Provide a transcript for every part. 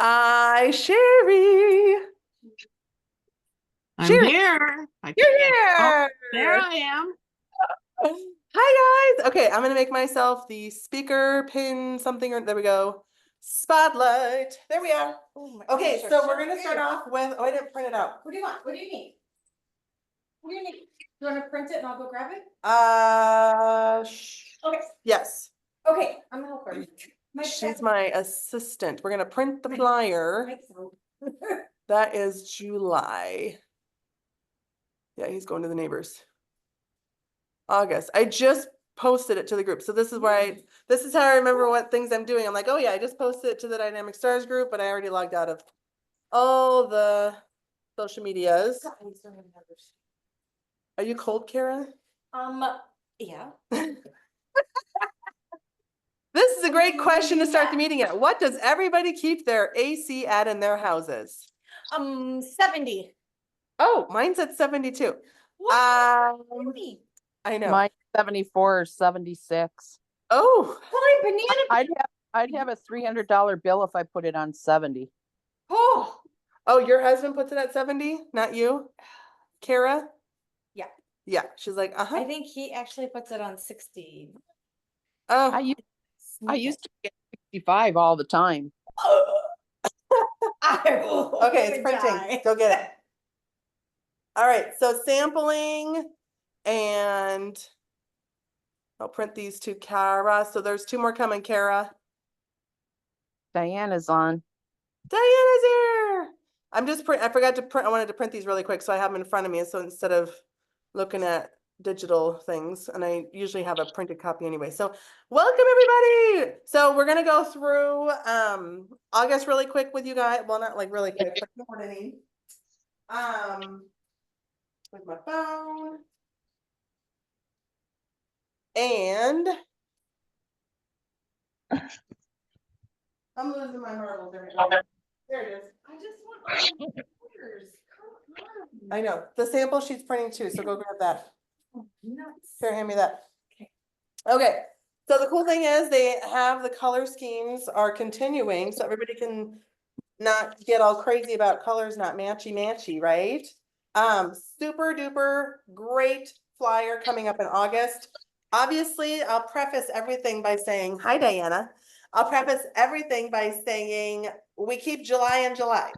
Sherry. I'm Sherry, here. I you're can't. Oh, here. there I am. Hi guys. Okay, I'm gonna make myself the speaker pin something or there we go. Spotlight. There we are. Oh my Okay, gosh, so are we're so gonna start big. off with I didn't print it out. What do you want? What do you need? What do you need? You want to print it and I'll go grab it? Okay. Yes. Okay, I'm gonna help her. She's my assistant. We're gonna print the flyer. That is July. Yeah, he's going to the neighbors. August. I just posted it to the group. So this is where this is how I remember what things I'm doing. I'm like, oh yeah, I just posted it to the Dynamic Stars group, but I already logged out of all the social medias. Are you cold, Kara? Yeah. This is a great question to start the meeting at. What does everybody keep their AC at in their houses? 70. Oh, mine's at 72. What? I know. Mine's 74 or 76. Oh, Holy banana. I'd have a $300 bill if I put it on 70. Oh. Oh, your husband puts it at 70, not you, Kara? Yeah. Yeah, she's like, uh-huh. I think he actually puts it on 60. Oh, I used to get 65 all the time. okay, it's printing. Go get it. All right, so sampling, and I'll print these to Kara. So there's 2 more coming, Kara. Diana's on. Diana's here. I forgot to print. I wanted to print these really quick, so I have them in front of me. So instead of looking at digital things, and I usually have a printed copy anyway. So welcome everybody. So we're gonna go through August really quick with you guys. Well, not like really quick, but morning. With my phone. And I'm losing my marbles. There it is. I just want all the colors. Come on. I know. The sample sheet's printing too, so go grab that. Nuts. Here, hand me that. Okay. So the cool thing is they have the color schemes are continuing, so everybody can not get all crazy about colors not matchy, right? Super duper great flyer coming up in August. Obviously, I'll preface everything by saying, hi, Diana. I'll preface everything by saying we keep July in July.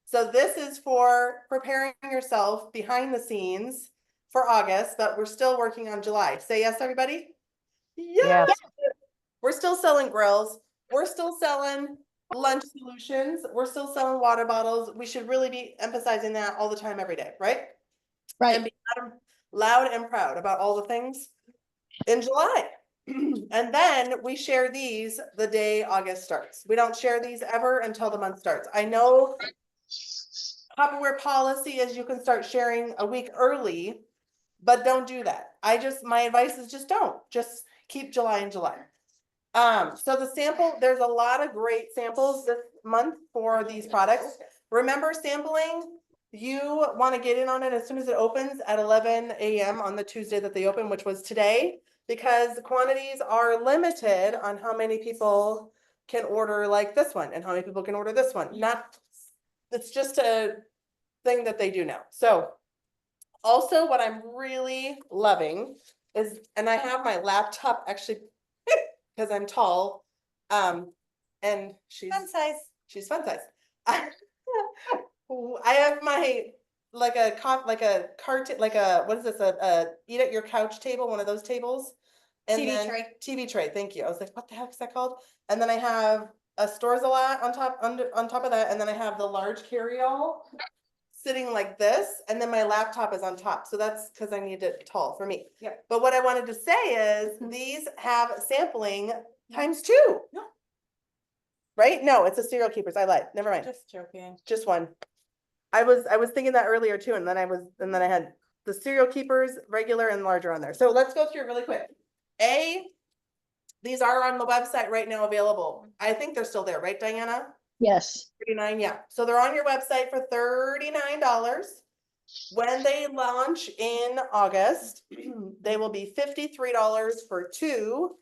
So this is for preparing yourself behind the scenes for August, but we're still working on July. Say yes, everybody. Yes. We're still selling grills. We're still selling lunch solutions. We're still selling water bottles. We should really be emphasizing that all the time, every day, right? Right. And be loud and proud about all the things in July. And then we share these the day August starts. We don't share these ever until the month starts. I know Tupperware policy is you can start sharing a week early, but don't do that. My advice is just don't. Just keep July in July. So the sample, there's a lot of great samples this month for these products. Remember sampling, you want to get in on it as soon as it opens at 11 a.m. on the Tuesday that they open, which was today, because the quantities are limited on how many people can order like this one and how many people can order this one. It's just a thing that they do now. So also what I'm really loving is, and I have my laptop actually because I'm tall, and she's Fun size. She's fun size. I have my what is this, a eat at your couch table, one of those tables, and TV tray. TV tray. Thank you. I was like, what the heck is that called? And then I have a Stores a Lot on top of that, and then I have the large carry-all sitting like this, and then my laptop is on top. So that's because I need it tall for me. Yeah. But what I wanted to say is these have sampling ×2. No. Right? No, it's a Serial Keepers. I lied. Never mind. Just joking. Just one. I was thinking that earlier too, and then I had the Serial Keepers, regular and larger on there. So let's go through it really quick. These are on the website right now available. I think they're still there, right, Diana? Yes. 39, yeah. So they're on your website for $39. When they launch in August, they will be $53 for 2.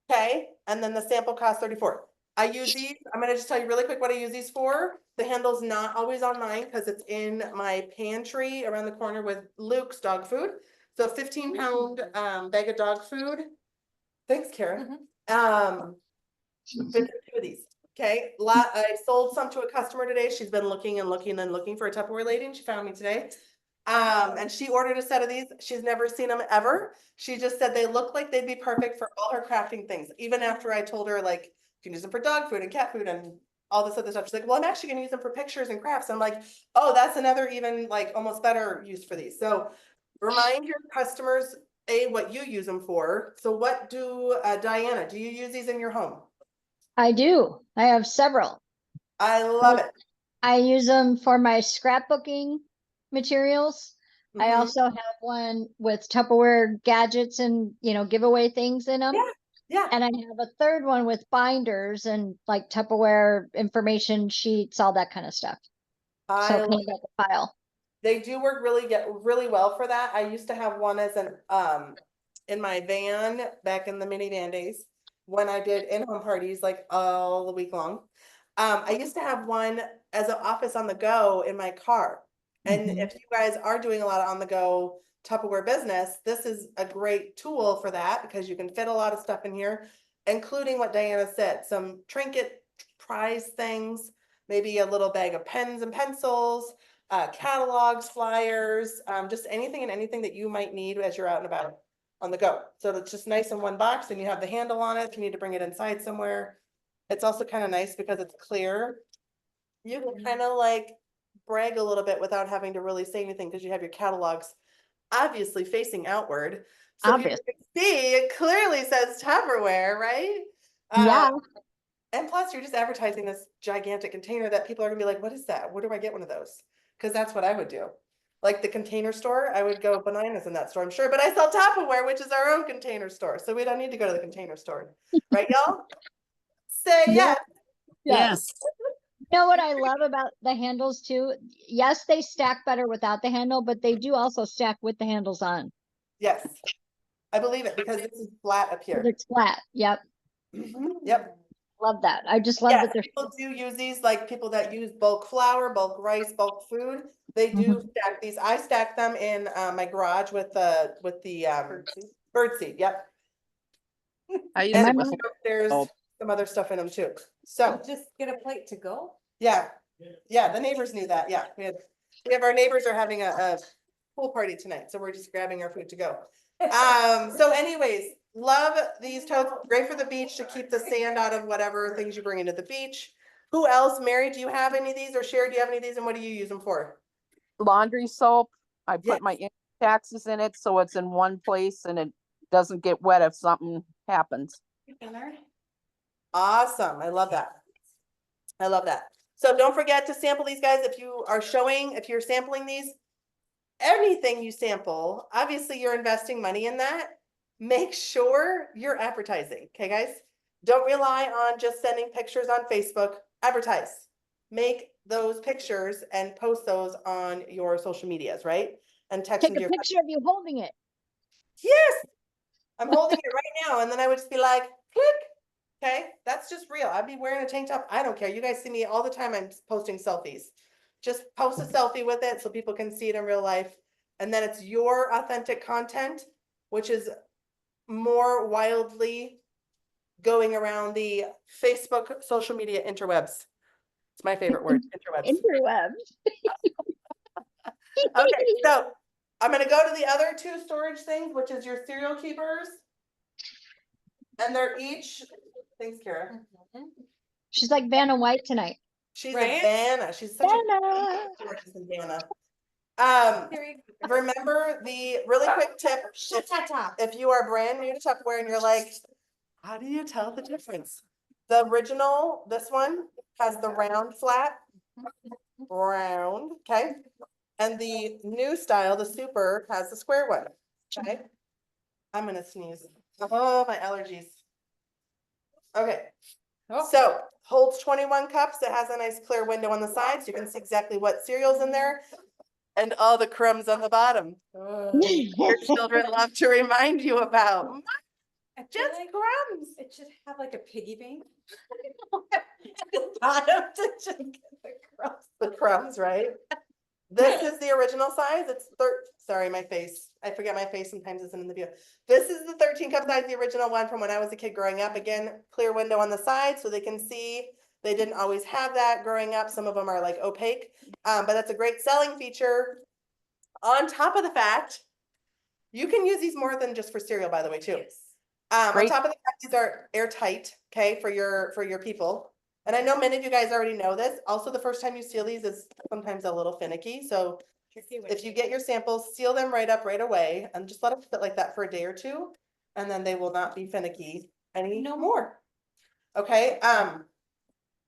Okay, and then the sample costs $34. I use these, I'm gonna just tell you really quick what I use these for. The handle's not always on mine because it's in my pantry around the corner with Luke's dog food. So 15-pound bag of dog food. Thanks, Kara. Fits two of these. Okay, I sold some to a customer today. She's been looking and looking and looking for a Tupperware lady, and she found me today. And she ordered a set of these. She's never seen them ever. She just said they look like they'd be perfect for all her crafting things. Even after I told her, like, you can use them for dog food and cat food and all this other stuff. She's like, well, I'm actually gonna use them for pictures and crafts. I'm like, oh, that's another even like almost better use for these. So remind your customers, what you use them for. So what do, Diana, do you use these in your home? I do. I have several. I love it. I use them for my scrapbooking materials. I Mhm. also have one with Tupperware gadgets and, giveaway things in them. Yeah, yeah. And I have a third one with binders and like Tupperware information sheets, all that kind of stuff. So I kind of like a file. They do work really well for that. I used to have one as an in my van back in the minivan days when I did in-home parties like all the week long. I used to have one as an office on the go in my car. And Mhm. if you guys are doing a lot of on the go Tupperware business, this is a great tool for that because you can fit a lot of stuff in here, including what Diana said, some trinket prize things, maybe a little bag of pens and pencils, catalogs, flyers, just anything and anything that you might need as you're out and about on the go. So it's just nice in one box and you have the handle on it. If you need to bring it inside somewhere. It's also kind of nice because it's clear. You can kind of like brag a little bit without having to really say anything because you have your catalogs obviously facing outward. So people Obvious. can see it clearly says Tupperware, right? Yeah. And plus you're just advertising this gigantic container that people are gonna be like, what is that? Where do I get one of those? Because that's what I would do. Like the Container Store, I would go bananas in that store, I'm sure, but I sell Tupperware, which is our own container store. So we don't need to go to the Container Store. Right, y'all? Say Yeah. yes. Yes. You know what I love about the handles too? Yes, they stack better without the handle, but they do also stack with the handles on. Yes. I believe it because this is flat up here. It's flat. Yep. Yep. Love that. I just love Yeah, that they're people do use these, like people that use bulk flour, bulk rice, bulk food. They do stack these. I stack them in my garage with the birdseed. Yep. I use And it with. there's Oh. some other stuff in them too. So Just get a plate to go. yeah, the neighbors knew that. Yeah, we have our neighbors are having a pool party tonight, so we're just grabbing our food to go. So anyways, love these totes. Great for the beach to keep the sand out of whatever things you bring into the beach. Who else? Mary, do you have any of these, or Sherry, do you have any of these, and what do you use them for? Laundry soap. I Yes. put my taxes in it so it's in one place and it doesn't get wet if something happens. Awesome. I love that. I love that. So don't forget to sample these guys if you're sampling these. Anything you sample, obviously you're investing money in that. Make sure you're advertising. Okay, guys? Don't rely on just sending pictures on Facebook. Advertise. Make those pictures and post those on your social medias, right? And text them take to a your picture of you holding it. Yes, I'm holding it right now. And then I would just be like, click. Okay, that's just real. I'd be wearing a tank top. I don't care. You guys see me all the time. I'm posting selfies. Just post a selfie with it so people can see it in real life. And then it's your authentic content, which is more wildly going around the Facebook social media interwebs. It's my favorite word, interwebs. Interwebs. Okay, so I'm gonna go to the other two storage things, which is your cereal keepers. And they're each, thanks, Kara. She's like Vanna White tonight. She's Right? a Vanna. She's such Vanna. a gorgeous Vanna. Remember the really quick tip, if you are brand new to Tupperware and you're like, how do you tell the difference? The original, this one has the round flat, round, okay? And the new style, the super, has the square one, okay? I'm gonna sneeze. Oh, my allergies. Okay, so holds 21 cups. It has a nice clear window on the side, so you can see exactly what cereal's in there. And all the crumbs on the bottom. Your children love to remind you about. I feel Just like crumbs. it should have like a piggy bank. At the bottom to just get the crumbs. The crumbs, right? This is the original size. It's sorry, my face. I forget my face sometimes isn't in the view. This is the 13 cup size, the original one from when I was a kid growing up. Again, clear window on the side so they can see. They didn't always have that growing up. Some of them are like opaque, but that's a great selling feature. On top of the fact, you can use these more than just for cereal, by the way, too. On Great. top of the fact, these are airtight, okay, for your people. And I know many of you guys already know this. Also, the first time you seal these is sometimes a little finicky. So if you get your samples, seal them right up right away and just let them sit like that for a day or two. And then they will not be finicky anymore. Okay,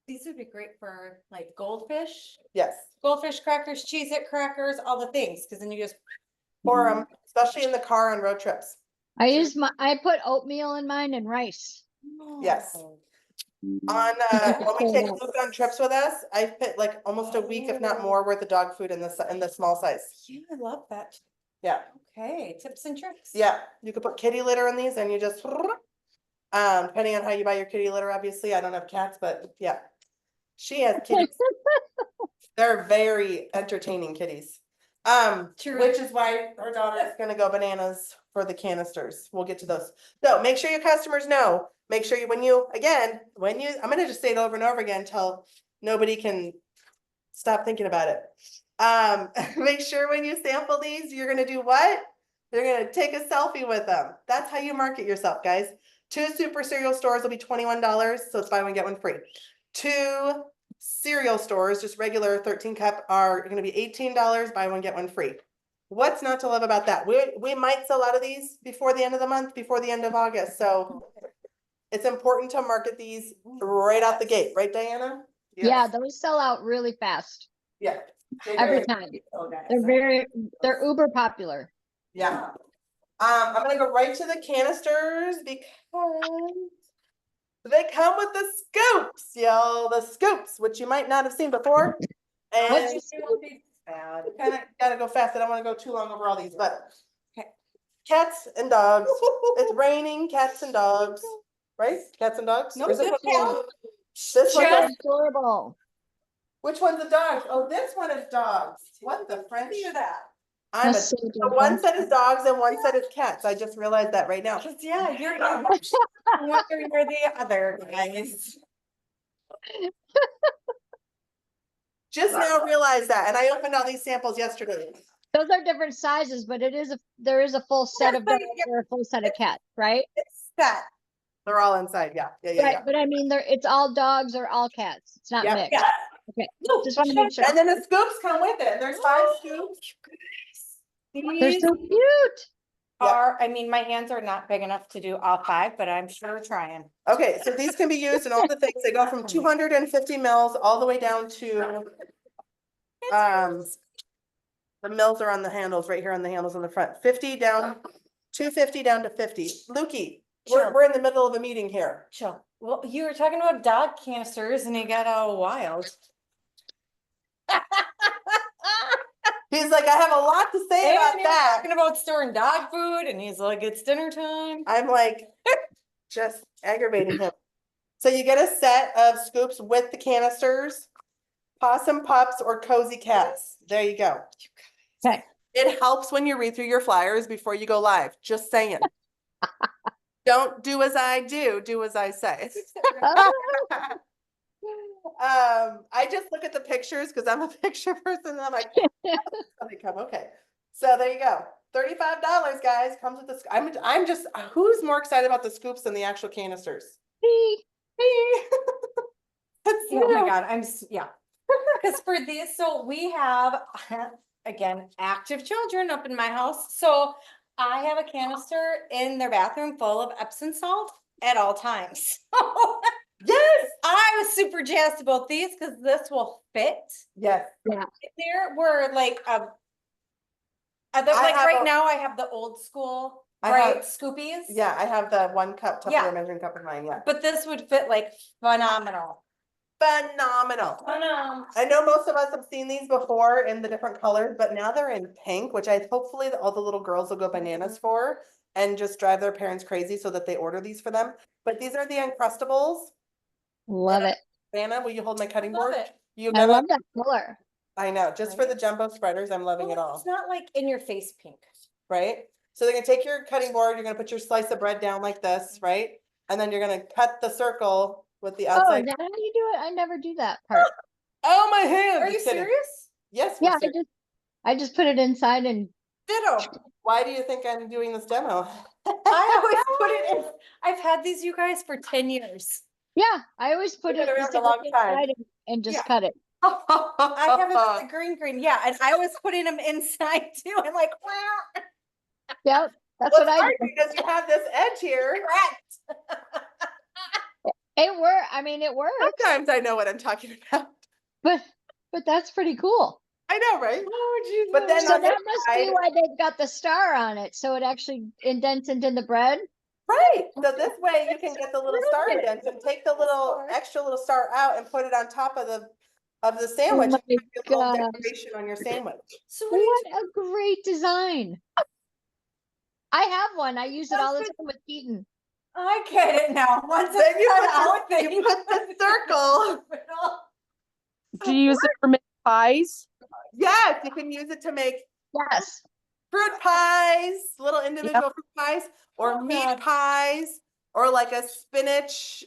These would be great for like goldfish, yes, goldfish crackers, Cheez-It crackers, all the things, because then you just. or especially in the car on road trips. I put oatmeal in mine and rice. Yes. Oh. On when we Fair take enough. Luke on trips with us, I've put like almost a week, if not more, worth of dog food in the small size. Yeah, I love that. Yeah, Okay, tips and tricks. yeah. You could put kitty litter in these and you just depending on how you buy your kitty litter, obviously. I don't have cats, but yeah. She has kitties. They're very entertaining kitties. True. Which is why our daughter is gonna go bananas for the canisters. We'll get to those. So make sure your customers know, make sure you, I'm gonna just say it over and over again until nobody can stop thinking about it. Make sure when you sample these, you're gonna do what? You're gonna take a selfie with them. That's how you market yourself, guys. 2 super cereal stores will be $21, so it's buy one, get one free. 2 cereal stores, just regular 13 cup, are gonna be $18, buy one, get one free. What's not to love about that? We might sell out of these before the end of the month, before the end of August, so it's important to market these right out the gate, right, Diana? Yeah, those sell out really fast Yeah. every time. They're uber popular. Yeah. I'm gonna go right to the canisters because they come with the scoops, y'all. The scoops, which you might not have seen before. What's And the Bad. kind of gotta go fast. I don't want to go too long over all these, but Okay. cats and dogs. It's raining cats and dogs, right? Cats and dogs. No, Or is it just supposed to be- cats. This one's They're a- adorable. which one's a dog? Oh, this one is dogs. What the French? Look at that. I'm a, That's so so adorable. one set is dogs and one set is cats. I just realized that right now. Just, yeah, you're one or you're the other, guys. Just now realized that, and I opened all these samples yesterday. Those are different sizes, but there is a full set of but dogs or a full set of cats, right? It's that. They're all inside, yeah, yeah. Right, but I mean, it's all dogs or all cats. It's not Yep. mixed. Yeah. Okay, No, just want to make sure. And then the scoops come with it, and there's 5 scoops. They're These so cute. are, I mean, my hands are not big enough to do all 5, but I'm sure trying. Okay, so these can be used in all the things, they go from 250 mils all the way down to, the mils are on the handles, right here on the handles on the front, 50 down, 250 down to 50. Lukey, Sure. we're in the middle of a meeting here. Chill. Well, you were talking about dog canisters and you got all wild. He's like, I have a lot to say about And you were that. talking about storing dog food and he's like, it's dinner time. I'm like, just aggravating him. So you get a set of scoops with the canisters, possum pups or cozy cats. There you go. Okay. It helps when you read through your flyers before you go live, just saying. Don't do as I do as I say. I just look at the pictures because I'm a picture person and I'm like, oh, they come, okay. So there you go. $35, guys, comes with this. I'm just, who's more excited about the scoops than the actual canisters? See? Oh my God, yeah. Because for these, so we have, again, active children up in my house. So I have a canister in their bathroom full of Epsom salt at all times. Yes. I was super jazzed about these because this will fit. Yes. There were like, like have right a- now I have the old school, I right, have- Scoopies. Yeah, I have the 1 cup Tupperware Yeah. measuring cup in mine, yeah. But this would fit like phenomenal. Phenomenal. I know most of us have seen these before in the different colors, but now they're in pink, which hopefully all the little girls will go bananas for. and just drive their parents crazy so that they order these for them. But these are the Uncrustables. Love it. Anna, will you hold my cutting Love board? it. You I gonna, love that color. I know, just for the Right? jumbo spreaders, I'm loving it Well, all, it's not like in your face pink. right? So they're gonna take your cutting board, you're gonna put your slice of bread down like this, right? And then you're gonna cut the circle with the Oh, outside. is that how you do it? I never do that part. Oh, my hand! Are you Just kidding. serious? Yes, Yeah, we're serious. I just put it inside and Ditto. Why do you think I'm doing this demo? I always put it in. I've had these, you guys, for 10 years. yeah, I always put You've it been around a long time. inside and just Yeah. cut it. I have it with the green, yeah, and I was putting them inside too. I'm like, wow, Yep, that's Well, what I it's hard do. because you have this edge here. correct. It works. I mean, it works, Sometimes I know what I'm talking about. but that's pretty cool. I know, right? Oh, Jesus. But then So on that this must be side, why they've got the star on it, so it actually indents into the bread. right, so this way you can get the little star Brilliant. indents and take the little Smart. extra little star out and put it on top of the sandwich. my and have your little gosh. decoration on your sandwich. So what do you What a great design. I have one. I use it all the time with Keaton. I get it now. Once Then it's you cut put the- out, then you put the circle. Do you use it for making pies? Yes, you can use it to make Yes. fruit pies, little individual fruit pies, or Oh, meat God. pies, or like a spinach,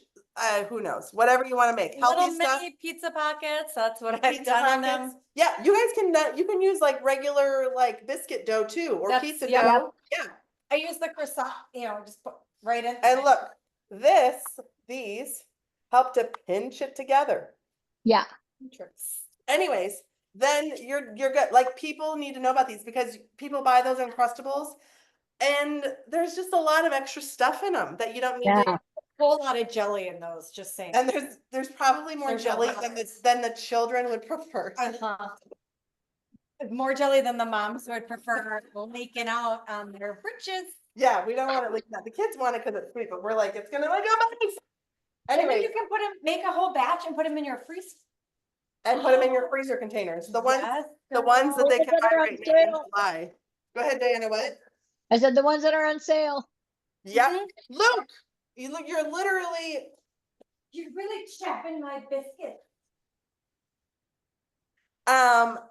who knows, whatever you want to make. Little Healthy stuff. mini pizza pockets. That's what I've Pizza done on pockets. them. Yeah, you guys can you can use like regular like biscuit dough too, or That's- pizza yeah. dough. Yeah. I use the croissant, just put right in. And look, these help to pinch it together. Yeah. Anyways, then you're good. Like people need to know about these because people buy those Uncrustables and there's just a lot of extra stuff in them that you don't need Yeah. to. Whole lot of jelly in those, just saying. And there's probably more There's a jelly lot. than the children would prefer. Uh-huh. More jelly than the moms would prefer leaking out on their britches. Yeah, we don't want it like that. The kids want it because it's sweet, but we're like, it's gonna like a mess. And then Anyway, you can put them, make a whole batch and put them in your freezer. and put them in your freezer containers. The ones Yes, that they Ones can that buy are on right now in sale. July. Go ahead, Diana, what? I said the ones that are on sale. Yep. Mhm. Luke, you're literally You're really chapping my biscuit.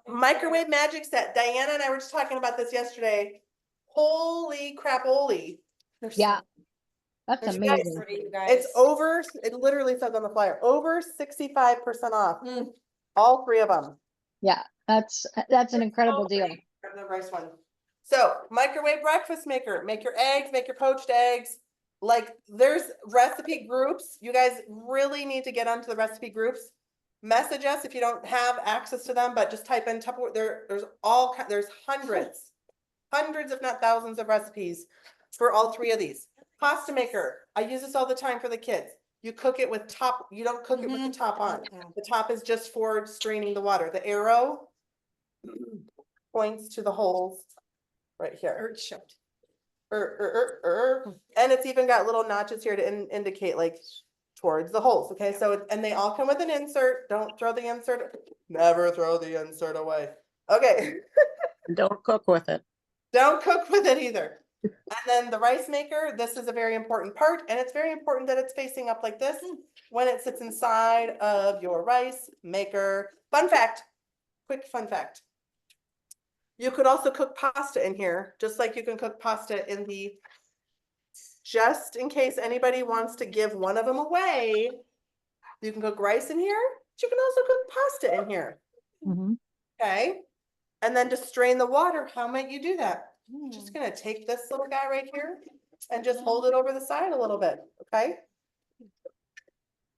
microwave magic set. Diana and I were just talking about this yesterday. Holy crap-oli. Yeah. That's There's amazing. Pretty, you guys. It's over, it literally says on the flyer, over 65% off. Mm. All three of them. Yeah, that's an incredible deal. Grab the rice one. So microwave breakfast maker, make your eggs, make your poached eggs. Like there's recipe groups. You guys really need to get onto the recipe groups. Message us if you don't have access to them, but just type in Tupperware. There's hundreds if not thousands of recipes for all three of these. Pasta maker. I use this all the time for the kids. You cook it with you don't cook it with the top on. Mhm. The top is just for straining the water. The arrow points to the holes right here. And it's even got little notches here to indicate like towards the holes. Okay, so and they all come with an insert. Don't throw the insert. Never throw the insert away. Okay. Don't cook with it. Don't cook with it either. And then the rice maker, this is a very important part, and it's very important that it's facing up like this when it sits inside of your rice maker. Fun fact, quick fun fact. You could also cook pasta in here, just like you can cook pasta in just in case anybody wants to give one of them away. You can cook rice in here, but you can also cook pasta in here. Mhm. Okay. And then to strain the water, how might you do that? Mm. Just gonna take this little guy right here and just hold it over the side a little bit, okay?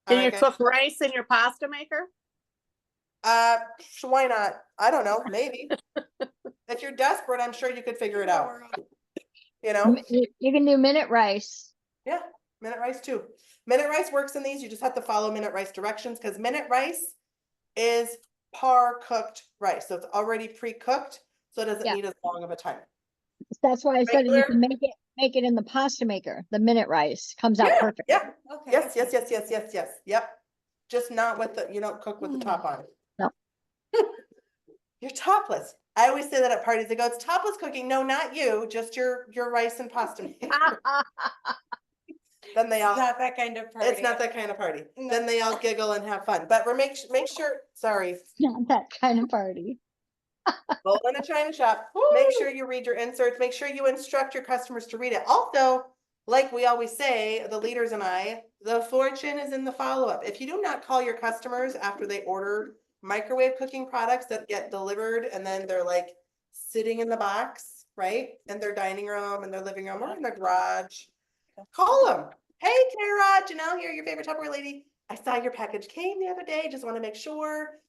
Can you Okay. cook rice in your pasta maker? Why not? I don't know, maybe. If you're desperate, I'm sure you could figure it out, you know? You can do minute rice. Yeah, minute rice too. Minute rice works in these, you just have to follow minute rice directions, because minute rice is par cooked rice, so it's already pre-cooked, so it doesn't Yeah. need as long of a time. That's why I said you Regular- can make it in the pasta maker. The minute rice comes out Yeah, perfect. yeah, Okay. yes, yep. Just not with you don't cook with the top on. No. You're topless. I always say that at parties. They go, it's topless cooking. No, not you, just your rice and pasta maker. Then they all, It's not that kind of party. it's not that kind of party. No. Then they all giggle and have fun. But make sure, sorry, Not that kind of party. go in a china shop, make sure you read your inserts, make sure you instruct your customers to read it. Also, like we always say, the leaders and I, the fortune is in the follow-up. If you do not call your customers after they order microwave cooking products that get delivered and then they're like sitting in the box, right? In their dining room, in their living room, or in their garage, call them. Hey, Kara, Janelle here, your favorite Tupperware lady. I saw your package came the other day. Just want to make sure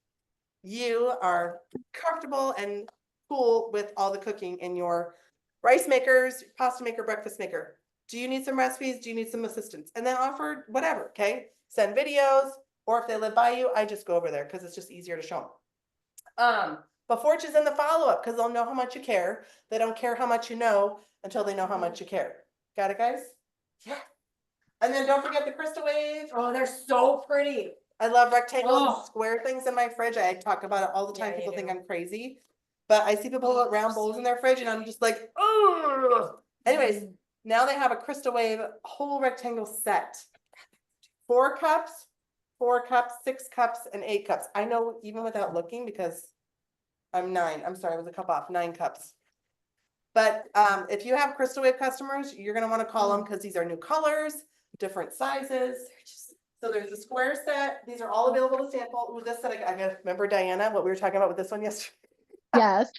you are comfortable and cool with all the cooking in your rice makers, pasta maker, breakfast maker. Do you need some recipes? Do you need some assistance? And then offer whatever, okay? Send videos, or if they live by you, I just go over there because it's just easier to show them. But fortune's in the follow-up because they'll know how much you care. They don't care how much you know until they know how much you care. Got it, guys? Yeah. And then don't forget the crystal wave. Oh, they're so pretty. I love rectangle and Oh. square things in my fridge. I talk about it all the time. Yeah, you People think do. I'm crazy. But I see people put round bowls in their fridge and I'm just like, oh. Anyways, now they have a crystal wave whole rectangle set. 4 cups, 6 cups, and 8 cups. I know even without looking because I'm 9. I'm sorry, I was a cup off, 9 cups. But if you have crystal wave customers, you're gonna want to call them because these are new colors, different sizes. So there's a square set. These are all available to sample. Ooh, this set, I gotta remember Diana, what we were talking about with this one yesterday. Yes.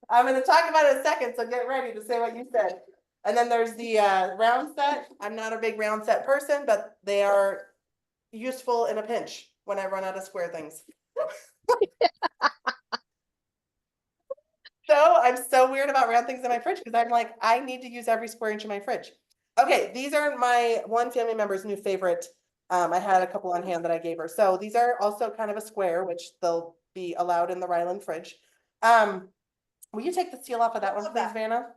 I'm gonna talk about it in a second, so get ready to say what you said. And then there's the round set. I'm not a big round set person, but they are useful in a pinch when I run out of square things. So I'm so weird about round things in my fridge because I'm like, I need to use every square inch of my fridge. Okay, these are my one family member's new favorite. I had a couple on hand that I gave her. So these are also kind of a square, which they'll be allowed in the Ryland fridge. Will you take the seal off of that one, please, Vanna?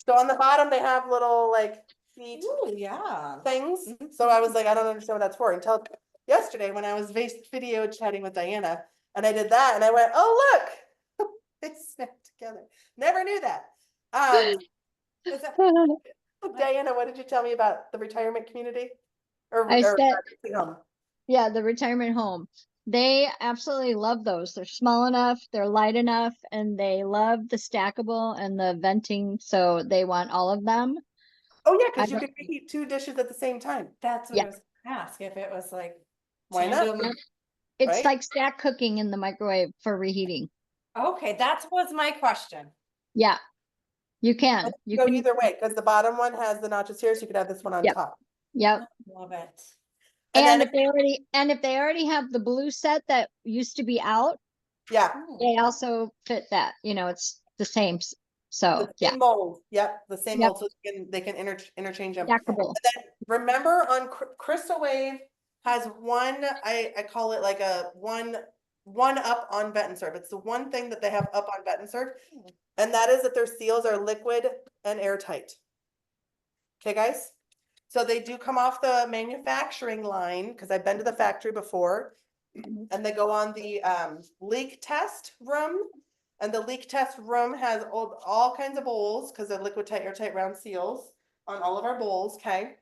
So on the bottom, they have little like feet Ooh, yeah. things. So I was like, I don't understand what that's for until yesterday when I was video chatting with Diana and I did that and I went, oh, look, they snapped together. Never knew that. Is that Diana, what did you tell me about the retirement community? I said, nursing home? yeah, the retirement home. They absolutely love those. They're small enough, they're light enough, and they love the stackable and the venting. So they want all of them. Oh yeah, I because you don't- could reheat 2 dishes at the same time. That's what Yeah. I was gonna ask, if it was like. Why not? tandem. It's Right? like stack cooking in the microwave for reheating. Okay, that was my question. Yeah, you can. You Go can. either way, because the bottom one has the notches here, so you could have this one on Yep. top. Yep. Love it. And And then if they already have the blue set that used to be out, Yeah, they also fit that. You know, it's the same. So the yeah, same mold. Yep, the same Yep. mold, so they can interchange them. stackable. Remember on Crystal Wave has one, I call it like a one up on Vet and Serve. It's the one thing that they have up on Vet and Serve. And that is that their seals are liquid and airtight. Okay, guys? So they do come off the manufacturing line, because I've been to the factory before. And they go on the leak test room. And the leak test room has all kinds of bowls, because they're liquid tight, airtight round seals on all of our bowls, okay?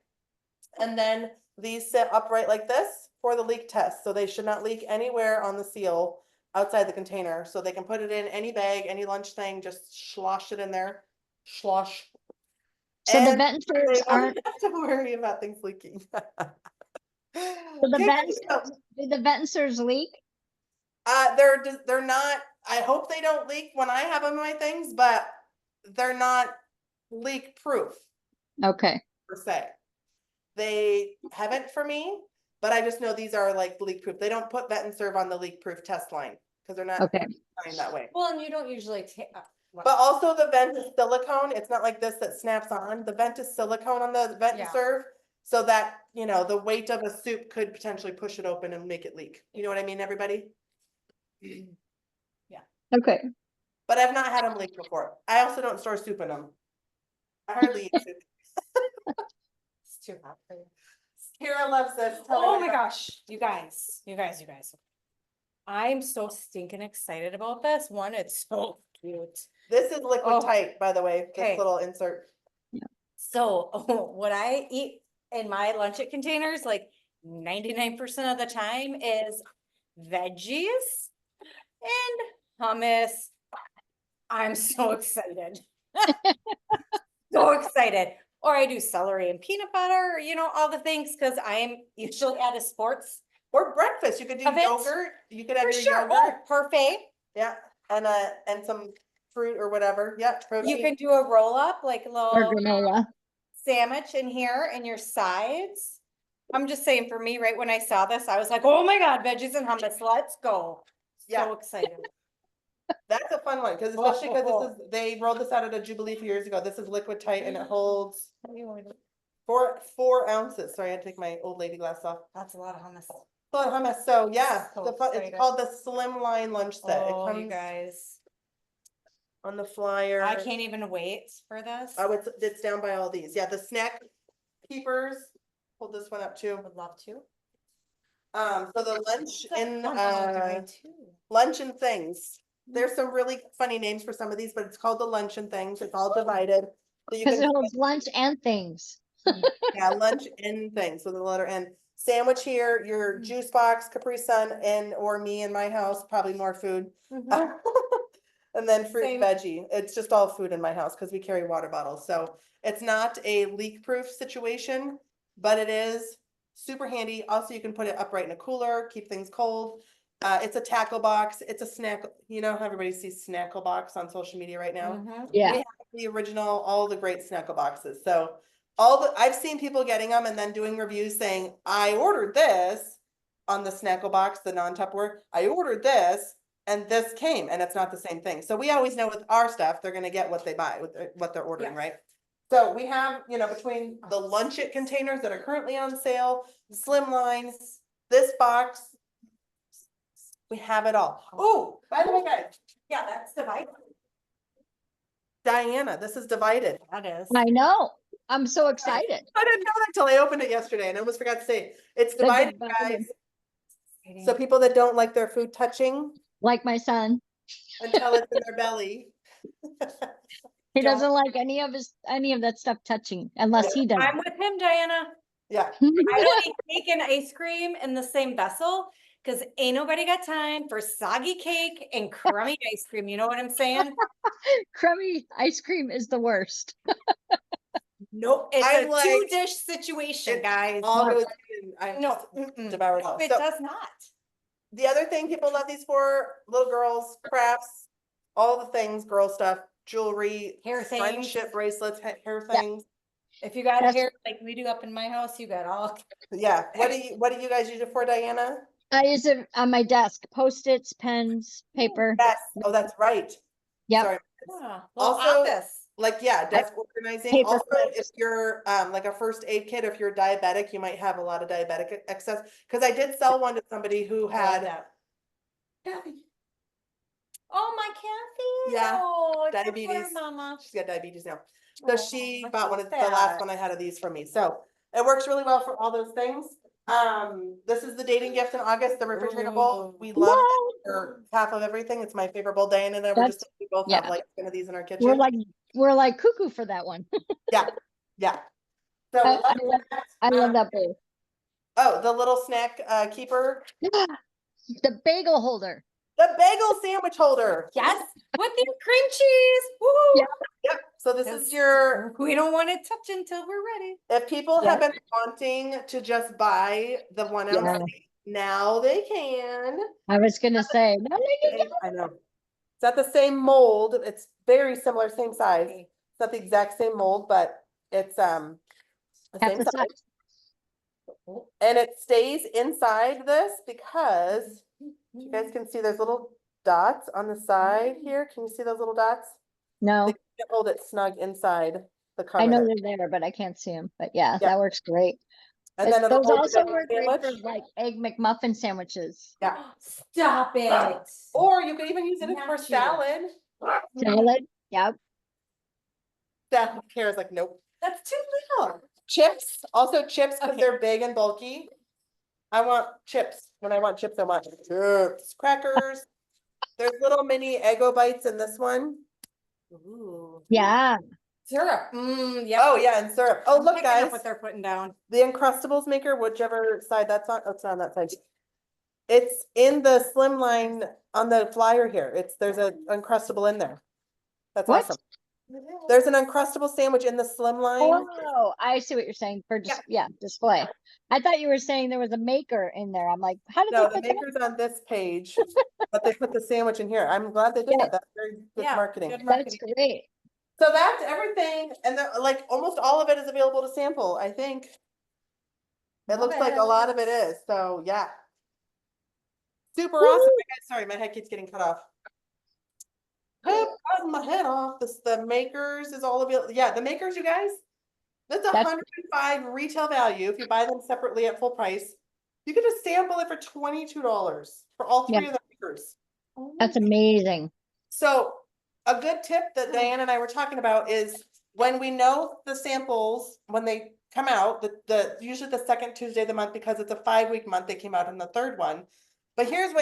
And then these sit upright like this for the leak test. So they should not leak anywhere on the seal outside the container. So they can put it in any bag, any lunch thing, just slosh it in there. Slosh. So the And vent they serves won't aren't. have to worry about things leaking. So the Okay, vent so, do the vent serves leak? they're not, I hope they don't leak when I have them in my things, but they're not leak proof Okay. per se. They haven't for me, but I just know these are like leak proof. They don't put Vet and Serve on the leak proof test line because they're not Okay. designed that way. Well, and you don't usually take. But also the vent is silicone. It's not like this that snaps on. The vent is silicone on the Vet and Yeah. Serve. So that, you know, the weight of a soup could potentially push it open and make it leak. You know what I mean, everybody? Okay. But I've not had them leak before. I also don't store soup in them. I hardly eat soup. It's too hot for you. Kara loves this. Tell me Oh what my about- gosh, you guys. I'm so stinking excited about this. One, it's so cute. This is liquid Oh. tight, by the way, this Okay. little insert. So what I eat in my luncheon containers, like 99% of the time is veggies and hummus. I'm so excited. So excited. Or I do celery and peanut butter, all the things, because I'm usually at a sports. Or breakfast, you could do Event? yogurt, you could have For your sure. yogurt, Oh, parfait. yeah, and some fruit or whatever, yeah, You protein. can do a roll up, like a Or little granola. sandwich in here and your sides. I'm just saying, for me, right when I saw this, I was like, oh my God, veggies and hummus, let's go. Yeah. So excited. That's a fun one, because especially because they rolled this out at a Jubilee a few years ago, this is liquid tight and it holds 4 ounces, sorry, I had to take my old lady glass off. That's a lot of hummus. So hummus, so yeah, So it's excited. called the Slim Line Lunch Set, it Oh, you comes guys. on the flyer. I can't even wait for this. Oh, it's down by all these, yeah, the snack keepers, hold this one up too. Would love to. So the lunch and Too. lunch and things. There's some really funny names for some of these, but it's called the lunch and things. It's all divided. So you Because can, it holds lunch and things. yeah, lunch and things with the letter N. Sandwich here, your juice box, Capri Sun, and or me in my house, probably more food. Mhm. And then fruit Same. veggie. It's just all food in my house because we carry water bottles. So it's not a leak proof situation, but it is super handy. Also, you can put it upright in a cooler, keep things cold. It's a tackle box. It's a snack. You know how everybody sees Snackle Box on social media right now? Mhm. Yeah. We have the original, all the great Snackle boxes. So I've seen people getting them and then doing reviews saying, I ordered this on the Snackle box, the non-Tupperware. I ordered this and this came and it's not the same thing. So we always know with our stuff, they're gonna get what they buy, what they're ordering, Yeah. right? So we have, between the lunch it containers that are currently on sale, slim lines, this box. We have it all. Oh, by the way, guys, Yeah, that's divided. Diana, this is divided. That is. I know. I'm so excited. I didn't know that till I opened it yesterday and I almost forgot to say, it's divided, guys. So people that don't like their food touching Like my son. until it's in their belly. He Don't- doesn't like any of that stuff touching unless he does. I'm with him, Diana. Yeah, I don't eat cake and ice cream in the same vessel because ain't nobody got time for soggy cake and crummy ice cream. You know what I'm saying? Crummy ice cream is the worst. Nope. It's I'm a like- two-dish situation, it guys. all goes in. I'm No, just mm-mm. devour it all. It So does not. the other thing people love these for, little girls, crafts, all the things, girl stuff, jewelry, Hair things. friendship bracelets, hair Yeah. things. If you got That's- hair like we do up in my house, you got all. Yeah, what do you guys use it for, Diana? I use it on my desk, Post-its, pens, paper. Yes, oh, that's right. Yep. Sorry. Yeah, Also, office. Like, yeah, desk organizing. paper Also, if clips. you're like a first aid kit, if you're diabetic, you might have a lot of diabetic excess. Cause I did sell one to somebody who I love had, that. Oh, my Kathy. Yeah, Oh, it's a poor diabetes. Mama. she's got diabetes now. So Oh, she I bought one love of the last that. one I had of these from me. So it works really well for all those things. This is the dating gift in August, the refrigerator bowl. We love it for half of everything. It's my favorite bowl. Diane and I were just, we both have yeah. like one of these in our We're kitchen. like cuckoo for that one. Yeah. So I- we love I love- that. I love that bowl. Oh, the little snack keeper, The bagel holder. the bagel sandwich holder. Yes, with the cream cheese. Woo! Yeah. Yep. So this Yes. is your, We don't want it touched until we're ready. if people Yeah. have been wanting to just buy the 1 ounce, Yeah. now they can. I was gonna say, no, no, no, no. I know. It's not the same mold. It's very similar, same size. Okay. It's not the exact same mold, but it's the Half same the size. size. And it stays inside this because you guys can see there's little dots on the side here. Can you see those little dots? No, They can hold it snug inside the cover. I know there. they're there, but I can't see them. But yeah, Yeah. that works great. And then it'll Those hold the also bagel work great for sandwich. like egg McMuffin sandwiches. Yeah. Stop it. Or you could even use it Not for you. salad. Salad. Yep. That Kara's like, nope. That's too little. Chips, also chips because Okay. they're big and bulky. I want chips. When I want chips, I want chips, crackers. There's little mini Eggo bites in this one. Ooh. Yeah, Syrup, yep. Oh, yeah, and syrup. Oh, I'm look, picking up guys, what they're putting down. the Uncrustables maker, whichever side that's on, oh, it's not on that side. It's in the slim line on the flyer here. There's a Uncrustable in there. That's What? awesome. There's an Uncrustable sandwich in the slim line. Oh, I see what you're saying for just, yeah, display. I thought you were saying there was a maker in there. I'm like, how did they No, the put that? maker's on this page, but they put the sandwich in here. I'm glad they did Yeah. that. That's very good Yeah, marketing. good That's marketing. great. So that's everything, and like almost all of it is available to sample, I think. It Love looks like a it. lot of it is, so yeah. Super Woo! awesome. Sorry, my head keeps getting cut off. Cutting my head off. The makers is all available. Yeah, the makers, you guys. That's That's 105 retail value. If you buy them separately at full price, you can just sample it for $22 for all Yeah. three of the makers. that's amazing. So a good tip that Diane and I were talking about is when we know the samples, when they come out, usually the second Tuesday of the month, because it's a 5-week month, they came out in the third one. But here's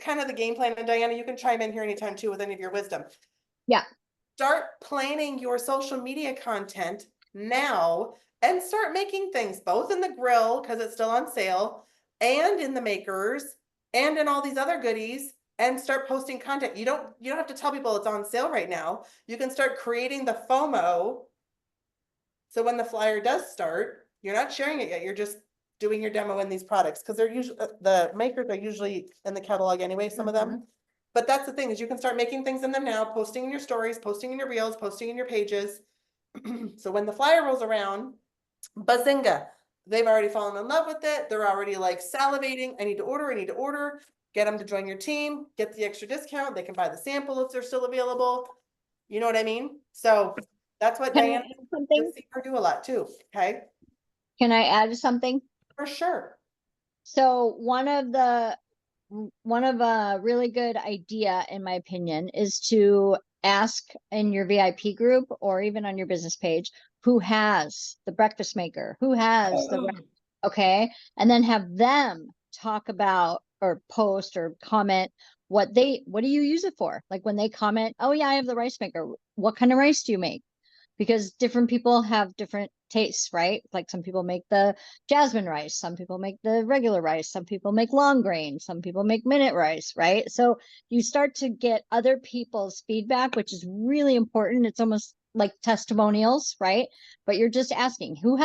kind of the game plan, and Diana, you can chime in here anytime too with any of your wisdom. Yeah. Start planning your social media content now and start making things both in the grill because it's still on sale and in the makers and in all these other goodies, and start posting content. You don't have to tell people it's on sale right now. You can start creating the FOMO. So when the flyer does start, you're not sharing it yet. You're just doing your demo in these products because they're usually the makers are usually in the catalog anyway, some of them. But that's the thing, is you can start making things in them now, posting in your stories, posting in your reels, posting in your pages. So when the flyer rolls around, bazinga, they've already fallen in love with it. They're already like salivating. I need to order, get them to join your team, get the extra discount. They can buy the sample if they're still available. You know what I mean? So that's what Can I Diane, add something? you'll see her do a lot too. Okay, Can I add something? for sure. So one of a really good idea, in my opinion, is to ask in your VIP group or even on your business page, who has the breakfast maker, who has okay, and then have them talk about or post or comment what do you use it for? Like when they comment, oh yeah, I have the rice maker. What kind of rice do you make? Because different people have different tastes, right? Like some people make the jasmine rice, some people make the regular rice, some people make long grain, some people make minute rice, right? So you start to get other people's feedback, which is really important. It's almost like testimonials, right? But you're just asking who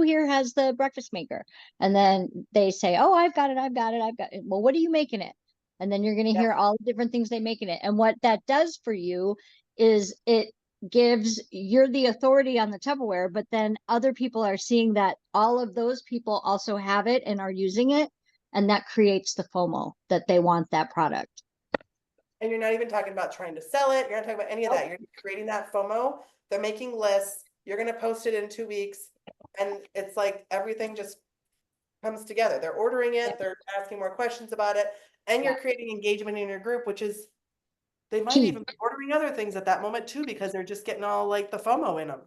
here has the breakfast maker, and then they say, oh, I've got it. Well, what are you making it? And then you're going to hear all the different things they make in it. And what that does for you is you're the authority on the Tupperware, but then other people are seeing that all of those people also have it and are using it. And that creates the FOMO that they want that product. And you're not even talking about trying to sell it. You're not talking about any of that. You're creating that FOMO. They're making lists. You're going to post it in 2 weeks. And it's like everything just comes together. They're ordering it. They're asking more questions about it. And you're creating engagement in your group, which is, they might even be ordering other things at that moment too, because they're just getting all like the FOMO in them.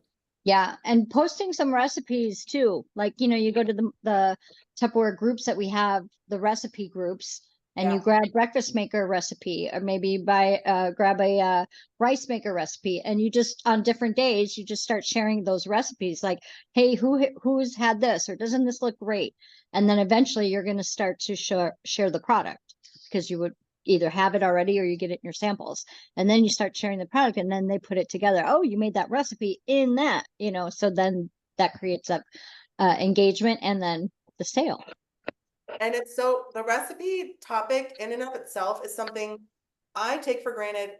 Yeah. And posting some recipes too. Like, you go to the Tupperware groups that we have, the recipe groups, and you grab breakfast maker recipe, or maybe grab a rice maker recipe, and you just on different days you just start sharing those recipes. Like, hey, who's had this, or doesn't this look great? And then eventually you're going to start to share the product, because you would either have it already or you get it in your samples, and then you start sharing the product, and then they put it together. Oh, you made that recipe in that, so then that creates that engagement and then the sale. And it's the recipe topic in and of itself is something I take for granted.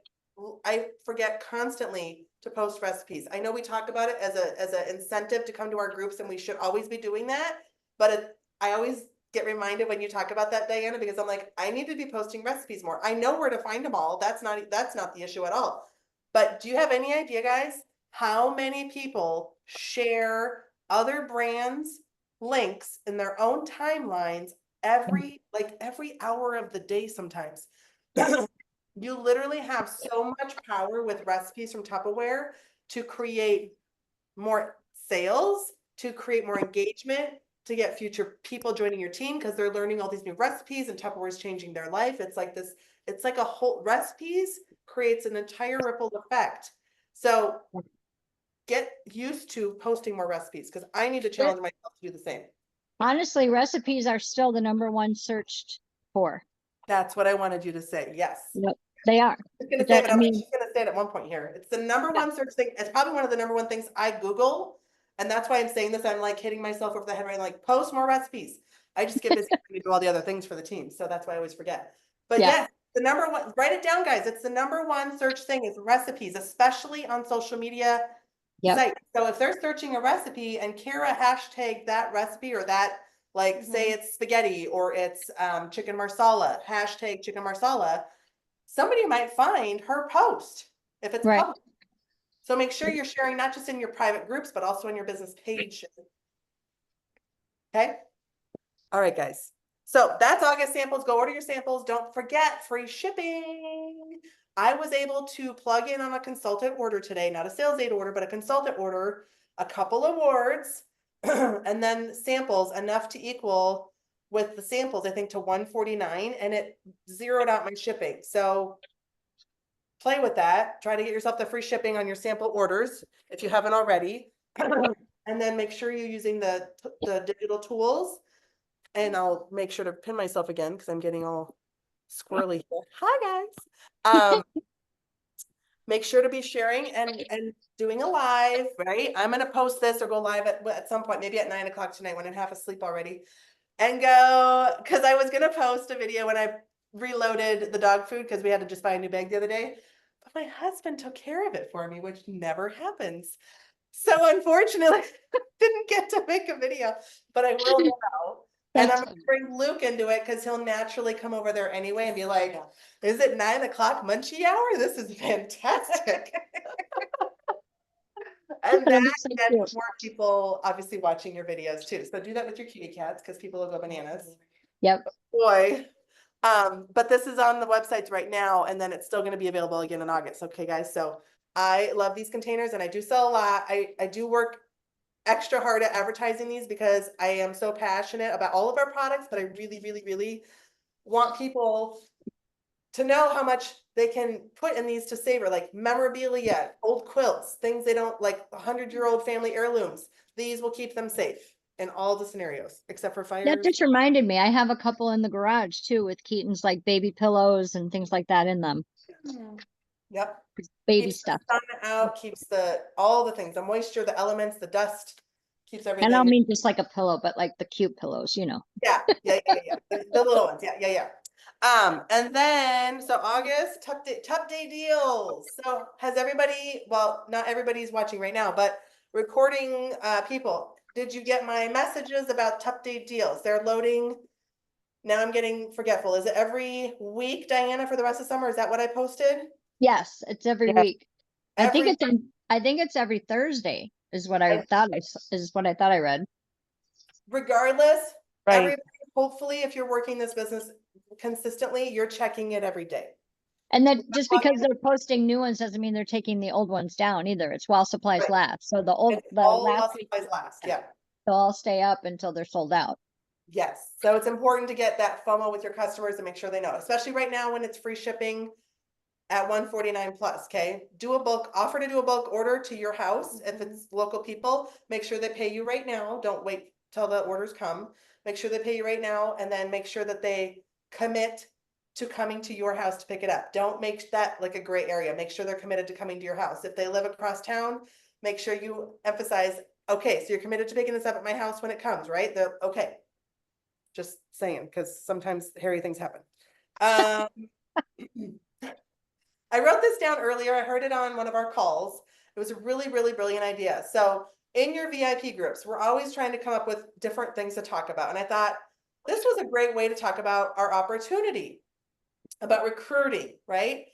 I forget constantly to post recipes. I know we talk about it as an incentive to come to our groups, and we should always be doing that. But I always get reminded when you talk about that, Diana, because I'm like, I need to be posting recipes more. I know where to find them all. That's not the issue at all. But do you have any idea, guys, how many people share other brands' links in their own timelines every hour of the day sometimes? You literally have so much power with recipes from Tupperware to create more sales, to create more engagement, to get future people joining your team because they're learning all these new recipes and Tupperware is changing their life. It's like this, it's like a whole recipes creates an entire ripple effect. So get used to posting more recipes because I need to challenge myself to do the same. Honestly, recipes are still the #1 searched for. That's what I wanted you to say. Yes. Yep, they are. I was gonna But say, that- but I I'm mean, just gonna say it at one point here. It's the #1 search thing. It's probably one of the #1 things I Google. And that's why I'm saying this. I'm like hitting myself over the head, right? Like post more recipes. I just get busy trying to do all the other things for the team. So that's why I always forget. But Yeah. yes, the #1, write it down, guys. It's the #1 search thing is recipes, especially on social media Yep. sites. So if they're searching a recipe and Kara hashtag that recipe or that, like say it's spaghetti or it's chicken marsala, hashtag chicken marsala, somebody might find her post if it's Right. public. So make sure you're sharing not just in your private groups, but also on your business page. Okay. All right, guys. So that's August samples. Go order your samples. Don't forget free shipping. I was able to plug in on a consultant order today, not a sales aid order, but a consultant order, a couple awards, and then samples enough to equal with the samples, I think to 149, and it zeroed out my shipping. So play with that. Try to get yourself the free shipping on your sample orders if you haven't already. And then make sure you're using the digital tools. And I'll make sure to pin myself again because I'm getting all squirrely here. Hi guys. Make sure to be sharing and doing a live, right? I'm gonna post this or go live at some point, maybe at 9 o'clock tonight when I'm half asleep already. And go, because I was gonna post a video when I reloaded the dog food because we had to just buy a new bag the other day. But my husband took care of it for me, which never happens. So unfortunately, didn't get to make a video, but I will now. And I'm gonna bring Luke into it because he'll naturally come over there anyway and be like, is it 9 o'clock munchie hour? This is fantastic. And That then is so get cute. more people obviously watching your videos too. So do that with your kitty cats because people will go bananas. Yep. Boy. But this is on the websites right now, and then it's still going to be available again in August. Okay, guys. So I love these containers and I do sell a lot. I do work extra hard at advertising these because I am so passionate about all of our products, but I really, really, really want people to know how much they can put in these to savor, like memorabilia, old quilts, things they don't like 100-year-old family heirlooms. These will keep them safe in all the scenarios, except for fires. That just reminded me, I have a couple in the garage too with Keaton's like baby pillows and things like that in them. Yep. Baby Keeps stuff. the sun out, keeps all the things, the moisture, the elements, the dust, keeps And everything. I don't mean just like a pillow, but like the cute pillows, you know. Yeah. The little ones. Yeah. And then so August TuppDay deals. So has everybody, well, not everybody's watching right now, but recording people, did you get my messages about TuppDay deals? They're loading. Now I'm getting forgetful. Is it every week, Diana, for the rest of summer? Is that what I posted? Yes, it's every Yeah. week. I think it's every Thursday is what I thought I read. Regardless, Right. everybody, hopefully, if you're working this business consistently, you're checking it every day. And then just because they're posting new ones doesn't mean they're taking the old ones down either. It's while supplies Right. last. So the All last supplies last. Yeah. they'll all stay up until they're sold out. Yes. So it's important to get that FOMO with your customers and make sure they know, especially right now when it's free shipping at 149 plus. Okay. Offer to do a bulk order to your house. If it's local people, make sure they pay you right now. Don't wait till the orders come. Make sure they pay you right now, and then make sure that they commit to coming to your house to pick it up. Don't make that like a gray area. Make sure they're committed to coming to your house. If they live across town, make sure you emphasize, okay, so you're committed to picking this up at my house when it comes, right? Okay. Just saying, because sometimes hairy things happen. I wrote this down earlier. I heard it on one of our calls. It was a really, really brilliant idea. So in your VIP groups, we're always trying to come up with different things to talk about. And I thought this was a great way to talk about our opportunity, about recruiting, right?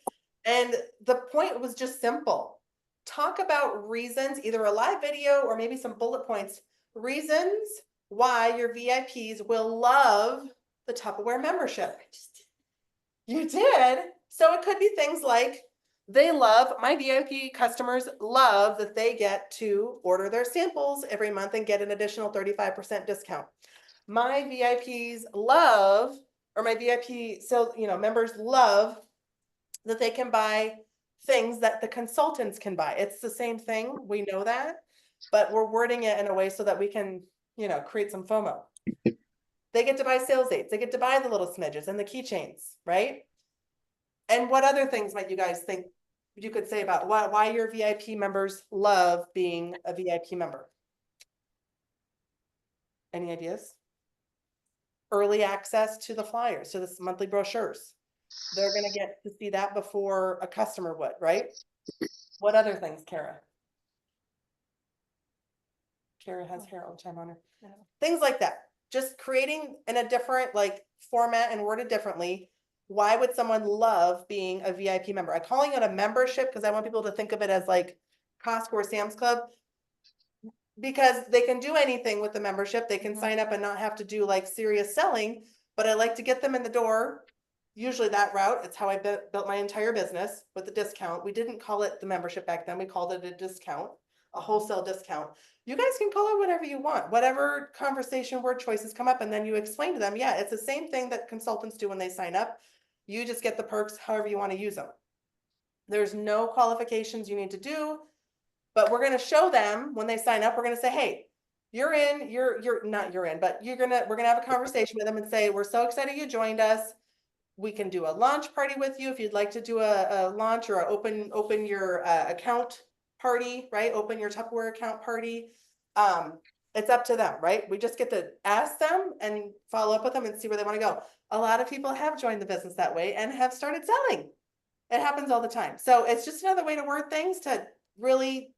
And the point was just simple. Talk about reasons, either a live video or maybe some bullet points, reasons why your VIPs will love the Tupperware membership. You did. So it could be things like They love, my VIP customers love that they get to order their samples every month and get an additional 35% discount. My VIPs love, or my VIP, so, members love that they can buy things that the consultants can buy. It's the same thing, we know that, but we're wording it in a way so that we can, create some FOMO. They get to buy sales aids, they get to buy the little smidges and the keychains, right? And what other things might you guys think you could say about why your VIP members love being a VIP member? Any ideas? Early access to the flyers, to the monthly brochures. They're gonna get to see that before a customer would, right? What other things, Kara? Kara has hair all the time on her. Things like that. Just creating in a different format and worded differently. Why would someone love being a VIP member? I'm calling it a membership because I want people to think of it as like Costco or Sam's Club. Because they can do anything with the membership. They can sign up and not have to do serious selling, but I like to get them in the door. Usually that route, it's how I built my entire business with the discount. We didn't call it the membership back then. We called it a discount, a wholesale discount. You guys can call it whatever you want, whatever conversation word choices come up. And then you explain to them, yeah, it's the same thing that consultants do when they sign up. You just get the perks however you want to use them. There's no qualifications you need to do, but we're going to show them when they sign up. We're going to say, hey, you're not you're in, but we're going to have a conversation with them and say, we're so excited you joined us. We can do a launch party with you if you'd like to do a launch or open your account party, right? Open your Tupperware account party. It's up to them, right? We just get to ask them and follow up with them and see where they want to go. A lot of people have joined the business that way and have started selling. It happens all the time. So it's just another way to word things to really,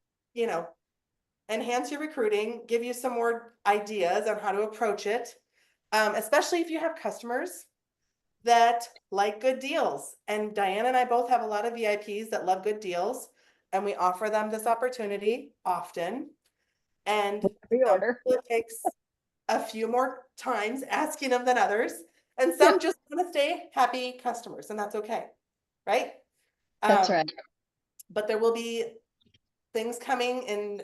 enhance your recruiting, give you some more ideas on how to approach it. Especially if you have customers that like good deals. And Diana and I both have a lot of VIPs that love good deals, and we offer them this opportunity often. And Reorder. it takes a few more times asking them than others. And some just want to stay happy customers, and that's okay. Right? That's right. But there will be things coming in,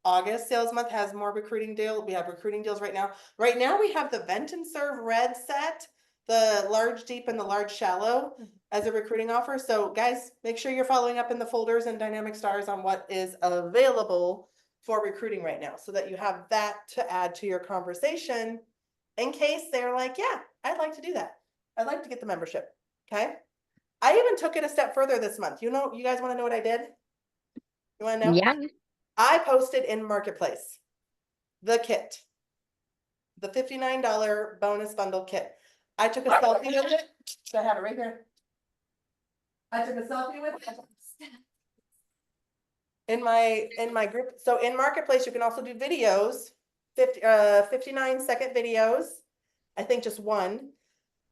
August sales month has more recruiting deal. We have recruiting deals right now. Right now we have the Vent and Serve red set, the large deep and the large shallow as a recruiting offer. So guys, make sure you're following up in the folders and dynamic stars on what is available for recruiting right now, so that you have that to add to your conversation in case they're like, yeah, I'd like to do that. I'd like to get the membership. Okay. I even took it a step further this month. You guys want to know what I did? You want to know? Yeah. I posted in Marketplace the kit, the $59 bonus bundle kit. I took a selfie with it. I have it right here. I took a selfie with it in my group. So in Marketplace, you can also do videos, 59-second videos. I think just one.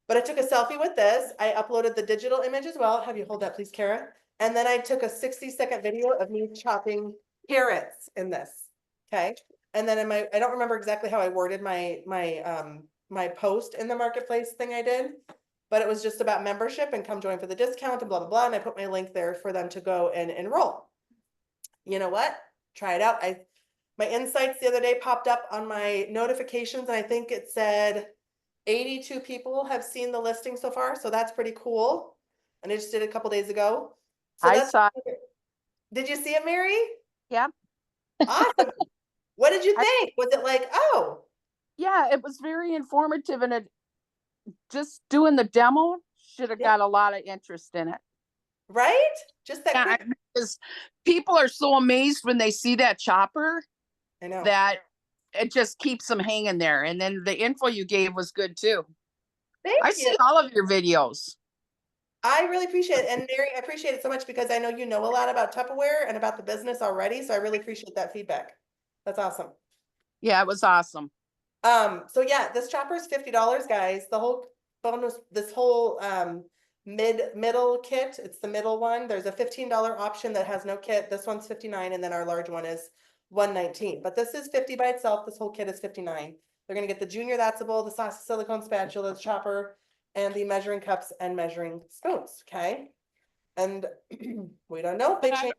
But I took a selfie with this. I uploaded the digital image as well. Have you hold that, please, Kara? And then I took a 60-second video of me chopping carrots in this. Okay. And then I don't remember exactly how I worded my post in the Marketplace thing I did, but it was just about membership and come join for the discount and blah, blah, blah. And I put my link there for them to go and enroll. You know what? Try it out. My insights the other day popped up on my notifications, and I think it said 82 people have seen the listing so far. So that's pretty cool. And I just did it a couple days ago. So I saw it. Did you see it, Mary? Yeah. Awesome. What did you think? Was it like, oh, Yeah, it was very informative, and it just doing the demo should have got a lot of interest in it. right? Just that Yeah, quick. because people are so amazed when they see that chopper I know. that it just keeps them hanging there. And then the info you gave was good too. Thank I you. see all of your videos. I really appreciate it. And Mary, I appreciate it so much because I know you know a lot about Tupperware and about the business already. So I really appreciate that feedback. That's awesome. Yeah, it was awesome. So yeah, this chopper is $50, guys. The whole bonus, this whole middle kit, it's the middle one. There's a $15 option that has no kit. This one's $59, and then our large one is $119. But this is $50 by itself. This whole kit is $59. They're gonna get the junior That's-able, the silicone spatula, the chopper, and the measuring cups and measuring spoons. Okay. And we don't know if they But change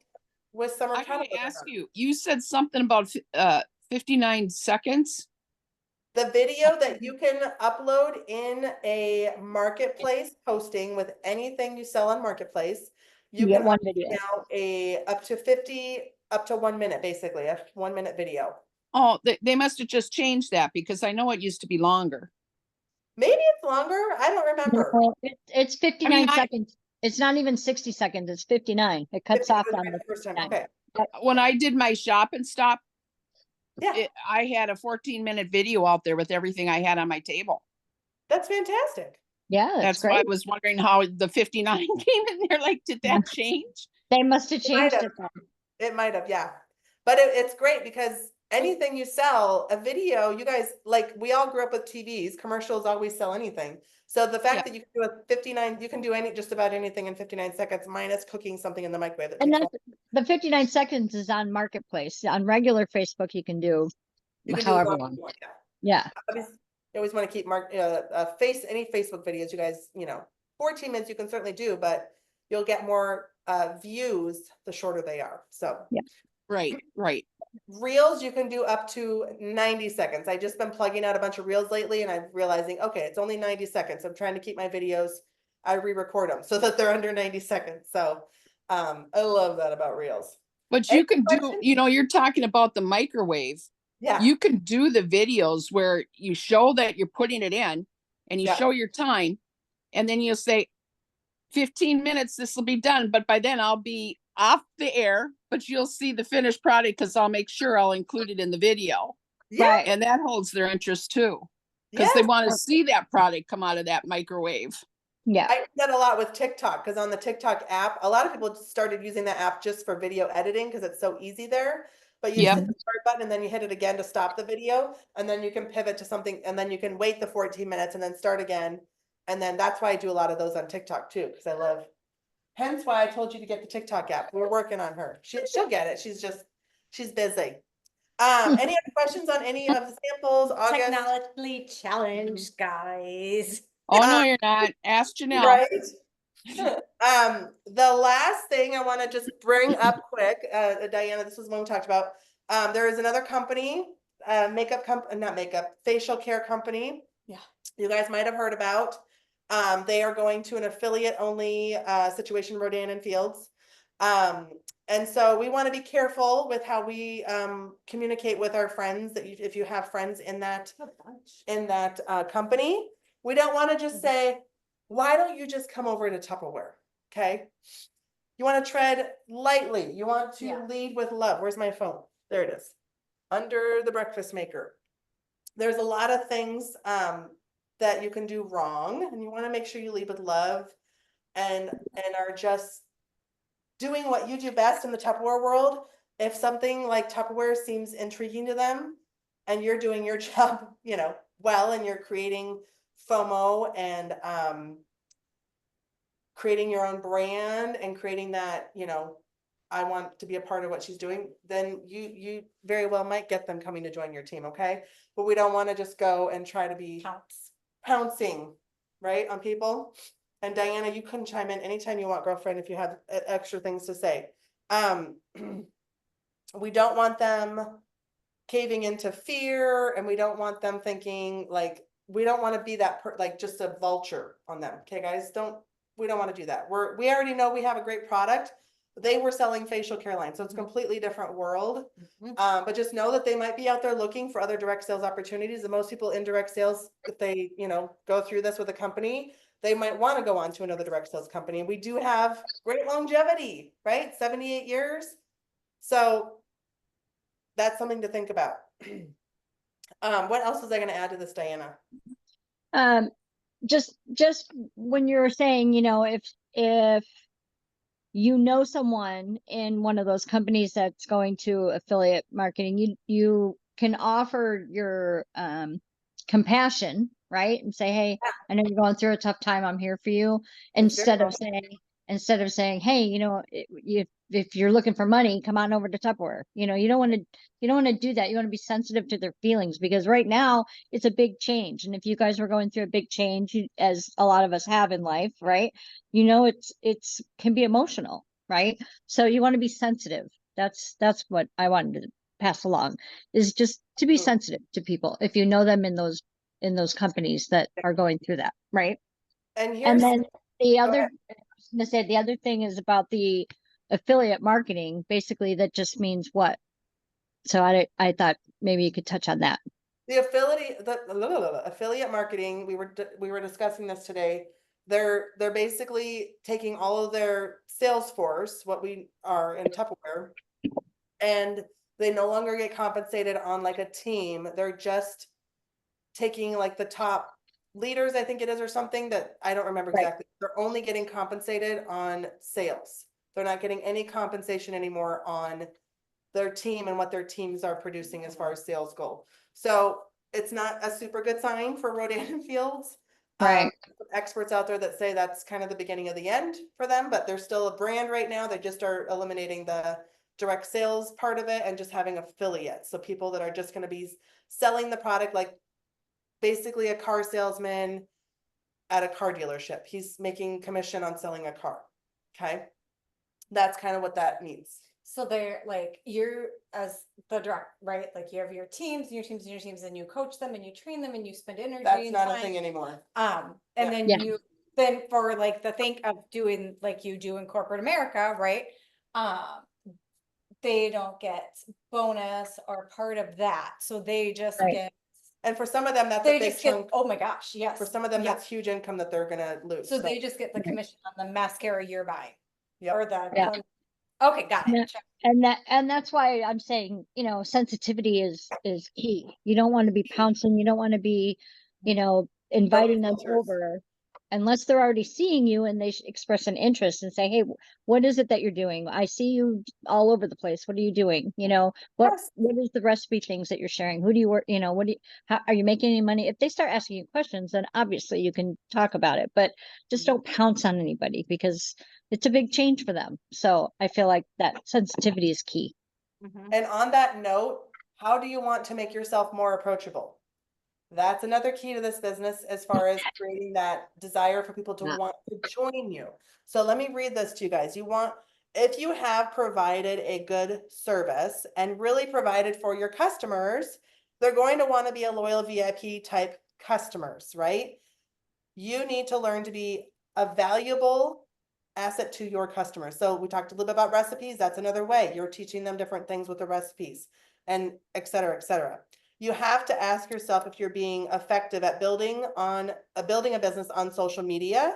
with summer I gotta calendar or ask not. you, you said something about 59 seconds. The video that you can upload in a marketplace posting with anything you sell on marketplace, you You get can one upload video. now a up to 50, up to 1 minute, basically, a 1 minute video. Oh, they must have just changed that because I know it used to be longer. Maybe it's longer. I don't remember. No, it's I 59 mean, seconds. It's not even 60 seconds. It's 59. It cuts 50 off was on right the the first time. 59. Okay. when I did my shop and stop, Yeah, I had a 14-minute video out there with everything I had on my table. that's fantastic. Yeah, that's That's why I great. was wondering how the 59 came in there. Like, did that change? They must have It might changed have. it then. It might have, yeah. But it's great because anything you sell, a video, you guys, like, we all grew up with TVs, commercials always sell anything. So the fact Yeah. that you can do a 59, you can do just about anything in 59 seconds minus cooking something in the microwave that And takes that's the 59 seconds is on Marketplace. On regular Facebook, you can do you can do as however long as long. you want, yeah. Yeah. Obviously, you always want to keep any Facebook videos, you guys, 14 minutes you can certainly do, but you'll get more views the shorter they are. So Right, right. reels you can do up to 90 seconds. I just been plugging out a bunch of reels lately and I'm realizing, okay, it's only 90 seconds. I'm trying to keep my videos, I re-record them so that they're under 90 seconds. So I love that about reels. But Any you can do, questions? you're talking about the microwave. Yeah, You can do the videos where you show that you're putting it in and you yeah, show your time, and then you'll say 15 minutes, this will be done. But by then I'll be off the air, but you'll see the finished product because I'll make sure I'll include it in the video. yeah, Right. And that holds their interest too, because they yes. want to see that product come out of that microwave. Yeah. I do that a lot with TikTok because on the TikTok app, a lot of people started using that app just for video editing because it's so easy there. But you just Yep. hit the start button and then you hit it again to stop the video, and then you can pivot to something, and then you can wait the 14 minutes and then start again. And then that's why I do a lot of those on TikTok too, because I love. Hence why I told you to get the TikTok app. We're working on her. She'll get it. She's busy. Any other questions on any of the samples? August, Technologically challenged, guys. Oh, no, you're not. Ask Janelle. right? The last thing I want to just bring up quick, Diana, this was one we talked about. There is another company, not makeup, facial care company. Yeah. You guys might have heard about. They are going to an affiliate only situation, Rodan and Fields. And so we want to be careful with how we communicate with our friends that if you have friends in that company, we don't want to just say, why don't you just come over to Tupperware? Okay. You want to tread lightly. You want to Yeah. lead with love. Where's my phone? There it is. Under the breakfast maker. There's a lot of things that you can do wrong, and you want to make sure you lead with love and are just doing what you do best in the Tupperware world. If something like Tupperware seems intriguing to them and you're doing your job, well, and you're creating FOMO and creating your own brand and creating that, I want to be a part of what she's doing, then you very well might get them coming to join your team, okay? But we don't want to just go and try to be pouncing, right, on people. And Diana, you can chime in anytime you want, girlfriend, if you have extra things to say. We don't want them caving into fear, and we don't want them thinking like, we don't want to be that like just a vulture on them. Okay, guys, we don't want to do that. We already know we have a great product. They were selling facial care lines, so it's a completely different world. But just know that they might be out there looking for other direct sales opportunities. And most people in direct sales, if they, go through this with a company, they might want to go on to another direct sales company. And we do have great longevity, right? 78 years. So that's something to think about. What else was I going to add to this, Diana? Just when you're saying, if you know someone in one of those companies that's going to affiliate marketing, you can offer your compassion, right? And say, hey, I know you're going through a tough time. I'm here for you. Instead of saying, hey, if you're looking for money, come on over to Tupperware. You know, you don't want to do that. You want to be sensitive to their feelings, because right now it's a big change. And if you guys were going through a big change, as a lot of us have in life, right? You know, it's can be emotional, right? So you want to be sensitive. That's what I wanted to pass along, is just to be sensitive to people if you know them in those companies that are going through that, right? And And here's, then the go other, ahead. I was gonna say, the other thing is about the affiliate marketing. Basically, that just means what? So I thought maybe you could touch on that. The affiliate marketing, we were discussing this today. They're basically taking all of their sales force, what we are in Tupperware, and they no longer get compensated on like a team. They're just taking like the top leaders, I think it is, or something, that I don't remember Right. exactly. They're only getting compensated on sales. They're not getting any compensation anymore on their team and what their teams are producing as far as sales go. So it's not a super good sign for Rodan and Fields. Right. Experts out there that say that's kind of the beginning of the end for them, but they're still a brand right now. They just are eliminating the direct sales part of it and just having affiliates. So people that are just going to be selling the product, like basically a car salesman at a car dealership. He's making commission on selling a car. Okay. That's kind of what that means. So they're like, you're as the direct, right? Like you have your teams and your teams and your teams, and you coach them and you train them and you spend energy That's and not a time. thing anymore. And Yeah. then Yeah. then for like the think of doing like you do in corporate America, right? They don't get bonus or part of that. So they just Right. get, And for some of them, that's a they big just get, chunk. oh my gosh, yes. For some of them, Yeah. that's huge income that they're gonna lose. So they just get the commission on the mascara you're buying. Yep. Or the, Yeah. okay, got Yeah. it. Check. And that's why I'm saying, you know, sensitivity is key. You don't want to be pouncing. You don't want to be, you know, inviting them filters. over unless they're already seeing you and they express an interest and say, hey, what is it that you're doing? I see you all over the place. What are you doing? You know, Yes. what is the recipe things that you're sharing? Who do you work? You know, how are you making any money? If they start asking you questions, then obviously you can talk about it, but just don't pounce on anybody, because it's a big change for them. So I feel like that sensitivity is key. And on that note, how do you want to make yourself more approachable? That's another key to this business as far as creating that desire for people to Yeah. want to join you. So let me read this to you guys. If you have provided a good service and really provided for your customers, they're going to want to be a loyal VIP type customers, right? You need to learn to be a valuable asset to your customers. So we talked a little bit about recipes. That's another way. You're teaching them different things with the recipes, and et cetera, et cetera. You have to ask yourself if you're being effective at building a business on social media.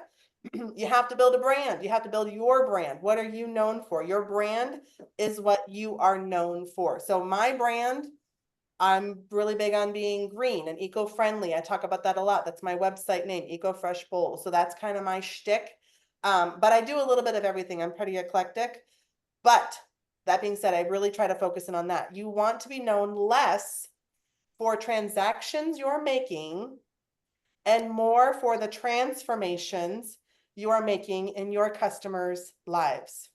You have to build a brand. You have to build your brand. What are you known for? Your brand is what you are known for. So my brand, I'm really big on being green and eco-friendly. I talk about that a lot. That's my website name, Eco Fresh Bowl. So that's kind of my shtick. But I do a little bit of everything. I'm pretty eclectic. But that being said, I really try to focus in on that. You want to be known less for transactions you're making and more for the transformations you are making in your customers' lives.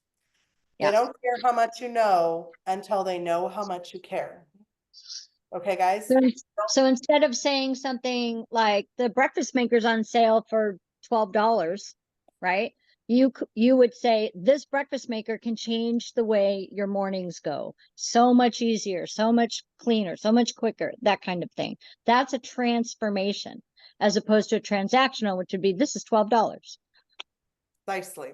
Yeah. They don't care how much you know until they know how much you care. Okay, guys? So instead of saying something like the breakfast maker's on sale for $12, right? You would say this breakfast maker can change the way your mornings go. So much easier, so much cleaner, so much quicker, that kind of thing. That's a transformation as opposed to a transactional, which would be this is $12. Precisely.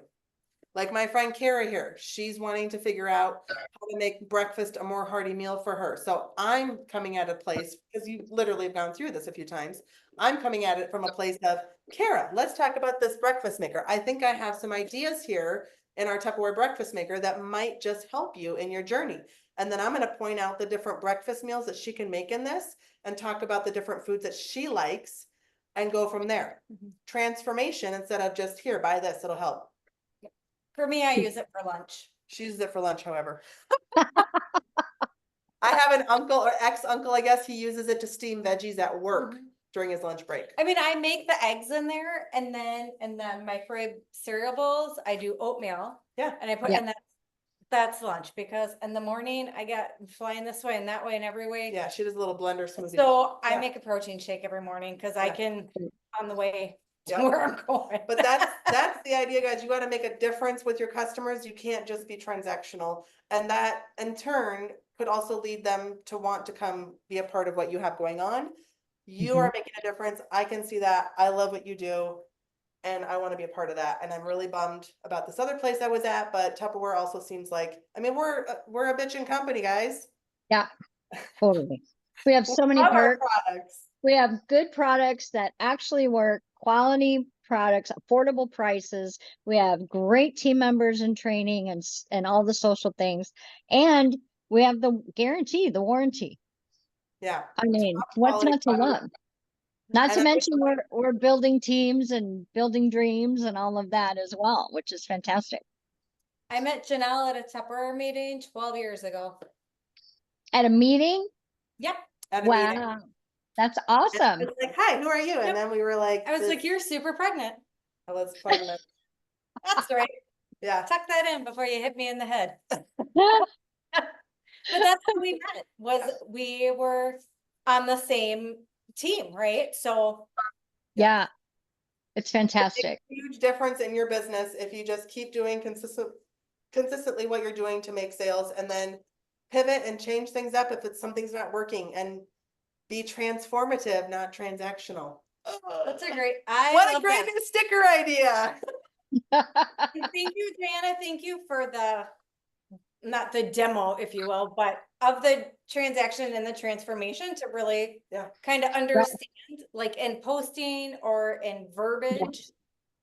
Like my friend Kara here, she's wanting to figure out how to make breakfast a more hearty meal for her. So I'm coming at a place, because you literally have gone through this a few times. I'm coming at it from a place of, Kara, let's talk about this breakfast maker. I think I have some ideas here in our Tupperware breakfast maker that might just help you in your journey. And then I'm going to point out the different breakfast meals that she can make in this and talk about the different foods that she likes and go from there. Transformation instead of just here, buy this, it'll help. For me, I use it for lunch. She uses it for lunch, however. I have an uncle or ex-uncle, I guess, he uses it to steam veggies at work during his lunch break. I mean, I make the eggs in there, and then in the microwave cereal bowls, I do oatmeal. Yeah. And I put, Yeah. and that's lunch, because in the morning I get flying this way and that way and every way. Yeah, she does a little blender smoothie. So I Yeah. make a protein shake every morning because I Yeah. can, on the way to Yep. where I'm going. But that's the idea, guys. You gotta make a difference with your customers. You can't just be transactional. And that in turn could also lead them to want to come be a part of what you have going on. You are making a difference. I can see that. I love what you do. And I want to be a part of that. And I'm really bummed about this other place I was at, but Tupperware also seems like, I mean, we're a bitchin' company, guys. Yeah, totally. We have so many Love our perks. products. We have good products that actually work, quality products, affordable prices. We have great team members in training and all the social things. And we have the guarantee, the warranty. Yeah. I mean, Top what's quality not to product. love? Not And to I- mention we're building teams and building dreams and all of that as well, which is fantastic. I met Janelle at a Tupperware meeting 12 years ago. At a meeting, Yep. At a meeting. wow, that's And awesome. I was like, hi, who are you? And Yep. then we were like, I was like, you're super pregnant. I was pregnant. That's right. Yeah. Tuck that in before you hit me in the head. But that's how we met, was we were on the same team, right? So Yeah, it's It makes fantastic. a huge difference in your business if you just keep doing consistently what you're doing to make sales and then pivot and change things up if something's not working and be transformative, not transactional. that's a great, I What a love great that. new sticker idea. And thank you, Diana. Thank you for not the demo, if you will, but of the transaction and the transformation to really Yeah. kind of understand, like in posting or in verbiage,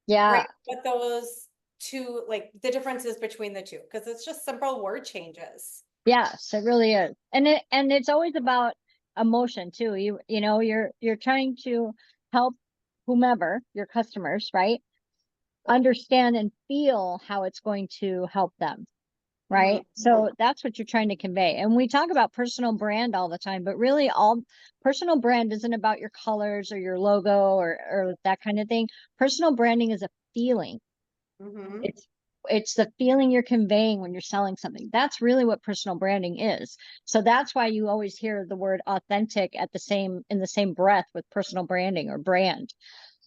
Yeah, right? What those two, like the differences between the two, because it's just simple word changes. yes, it really is. And it's always about emotion too. You know, you're trying to help whomever, your customers, right? Understand and feel how it's going to help them. Right. So that's what you're trying to convey. And we talk about personal brand all the time, but really all personal brand isn't about your colors or your logo or that kind of thing. Personal branding is a feeling. Mhm. It's the feeling you're conveying when you're selling something. That's really what personal branding is. So that's why you always hear the word authentic in the same breath with personal branding or brand,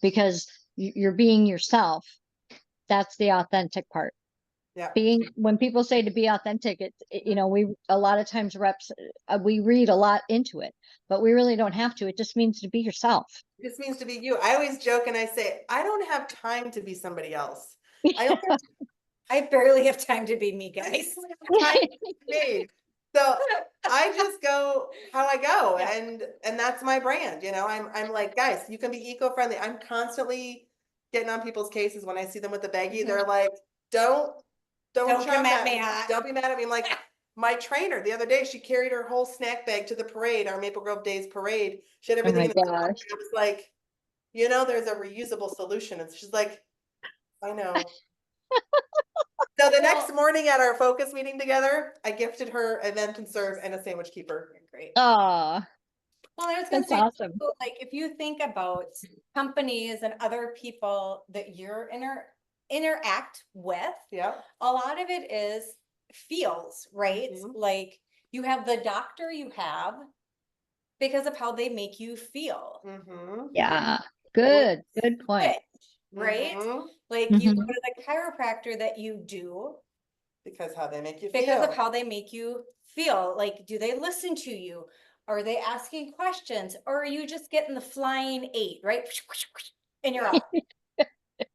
because you're being yourself. That's the authentic part. Yeah. When people say to be authentic, you know, we a lot of times reps we read a lot into it, but we really don't have to. It just means to be yourself. It just means to be you. I always joke and I say, I don't have time to be somebody else. I only have I barely have time to be me, guys. time to be me. So I just go how I go, Yeah. and that's my brand. You know, I'm like, guys, you can be eco-friendly. I'm constantly getting on people's cases when I see them with the baggie. Mhm. They're like, don't Don't shout come at at me hot. Don't be mad at me. I'm like, my trainer the other day, she carried her whole snack bag to the parade, our Maple Grove Days parade. She had Oh everything my in the car. gosh. I was like, you know, there's a reusable solution. And she's like, I know. So the next morning at our focus meeting together, I gifted her an event and serve and a sandwich keeper. Great. Oh, Well, I was gonna that's say, awesome. so, like, if you think about companies and other people that you're interact with, Yeah. a lot of it is feels, right? Mhm. Like you have the doctor you have because of how they make you feel. Mm-hmm. Yeah. Good point. Right? Mhm. Like you go Mhm. to the chiropractor that you do Because how they make you because feel. of how they make you feel. Like, do they listen to you? Are they asking questions? Or are you just getting the flying 8, right? And you're out.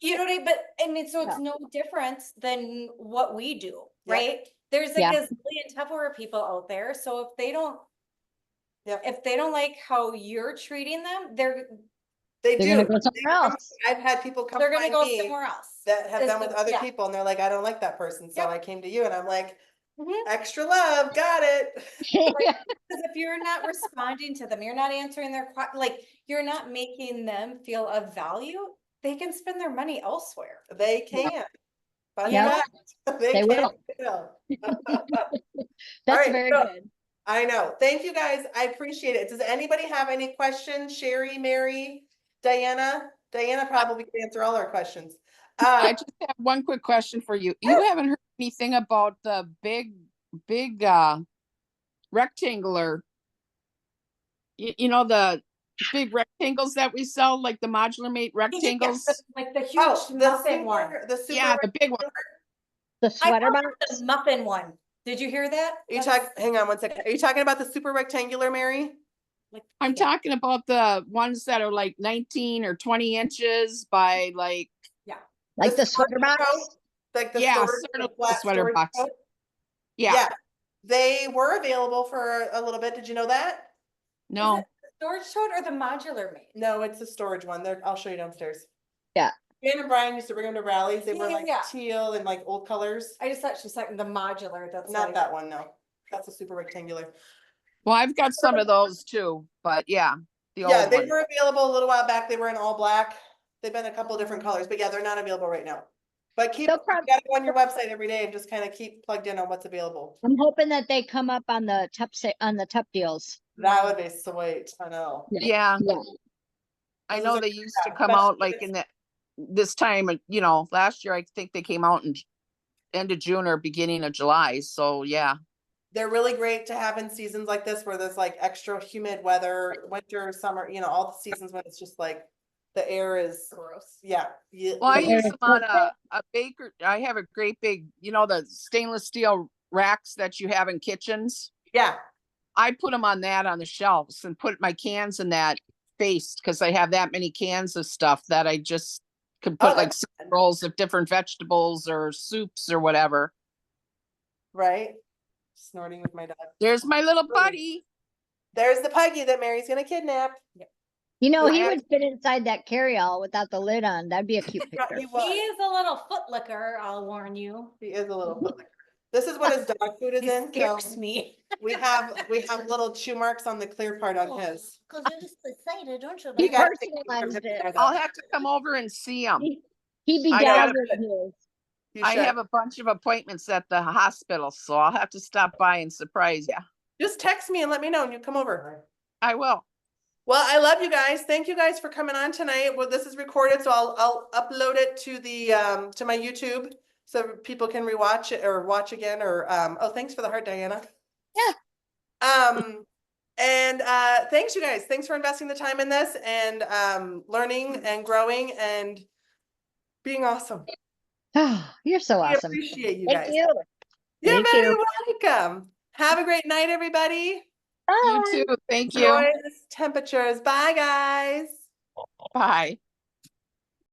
You know what I mean? But I mean, so it's Yeah. no different than what we do, Yep. right? There's a Yeah. gazillion Tupperware people out there. So Yep. if they don't like how you're treating them, They They're do. gonna go They somewhere come- else. I've had people come they're gonna find go me somewhere else. that have Is done with other yeah. people, and they're like, I don't like that person, so Yep. I came to you, and I'm like, Mhm. extra love, got it. Because if you're not responding to them, you're not answering their like you're not making them feel of value, they can spend their money elsewhere. They can. Fun Yeah. fact. They They can. will. All That's right, very so- good. I know. Thank you guys. I appreciate it. Does anybody have any questions? Sherry, Mary, Diana? Diana probably can answer all our questions. I Uh, just have one quick question for you. You haven't heard anything about the big rectangular, you know, the big rectangles that we sell, like the modular made rectangles? Like the oh, huge the muffin one. super, the super. Yeah, the big one. The I sweater bought box? the muffin one. Did you hear that? You That's talk, hang on one second. Are you talking about the super rectangular, Mary? like- I'm yeah. talking about the ones that are like 19 or 20 inches by like, Like the storage sweater box? tote, like the yeah, storage, sort the of the flat sweater storage box. tote? Yeah, Yeah, they were available for a little bit. Did you know that? Is no, it the storage tote or the modular made? No, it's a storage one. There, I'll show you downstairs. Yeah. Dan and Brian used to bring them to rallies. They Yeah, were yeah, like yeah. teal and like old colors. I just thought she was talking the modular. That's Not like- that one, no. That's a super rectangular. well, I've got some of those too, but yeah, the Yeah, old they ones. were available a little while back. They were in all black. They've been a couple different colors, but yeah, they're not available right now. But keep, They'll you prob- gotta go on your website every day and just kind of keep plugged in on what's available. I'm hoping that they come up on the on the Tup deals. That would be sweet. I know. Yeah, Yeah. I Those know are- they used to yeah, come especially out like if in this time, you know, last year, I think they came out in end of June or beginning of July. So yeah, They're really great to have in seasons like this where there's like extra humid weather, winter, summer, you know, all the seasons when it's just like the air is gross. Yeah. well, I Yeah. use them on a baker. I have a great big, you know, the stainless steel racks that you have in kitchens. Yeah. I put them on that on the shelves and put my cans in that faced because I have that many cans of stuff that I just could Oh, put like that's good. rolls of different vegetables or soups or whatever. Right? Snorting with my dog. There's my little Really? buddy. There's the puggy that Mary's gonna kidnap. You know, I he have- would fit inside that carryall without the lid on. That'd be a cute picture. He He was. is a little foot licker, I'll warn you. He is a little footlicker. This is what his dog food is He in. So scares me. we have little chew marks on the clear part on his. Cause you're just excited, don't you? He You gotta baby? take personalized pictures it. of that. I'll have to come over and see him. He I got bedazzled his. You I should. have a bunch of appointments at the hospital, so I'll have to stop by and surprise you. Just text me and let me know and you come over. I will. Well, I love you guys. Thank you guys for coming on tonight. Well, this is recorded, so I'll upload it to the to my YouTube so people can rewatch it or watch again or oh, thanks for the heart, Diana. Yeah. And thanks you guys. Thanks for investing the time in this and learning and growing and being awesome. Oh, you're so We awesome. appreciate you Thank guys. you. You're Thank very you. welcome. Have a great night, everybody. Bye. You too. Thank you. Enjoy the temperatures. Bye, guys. Bye.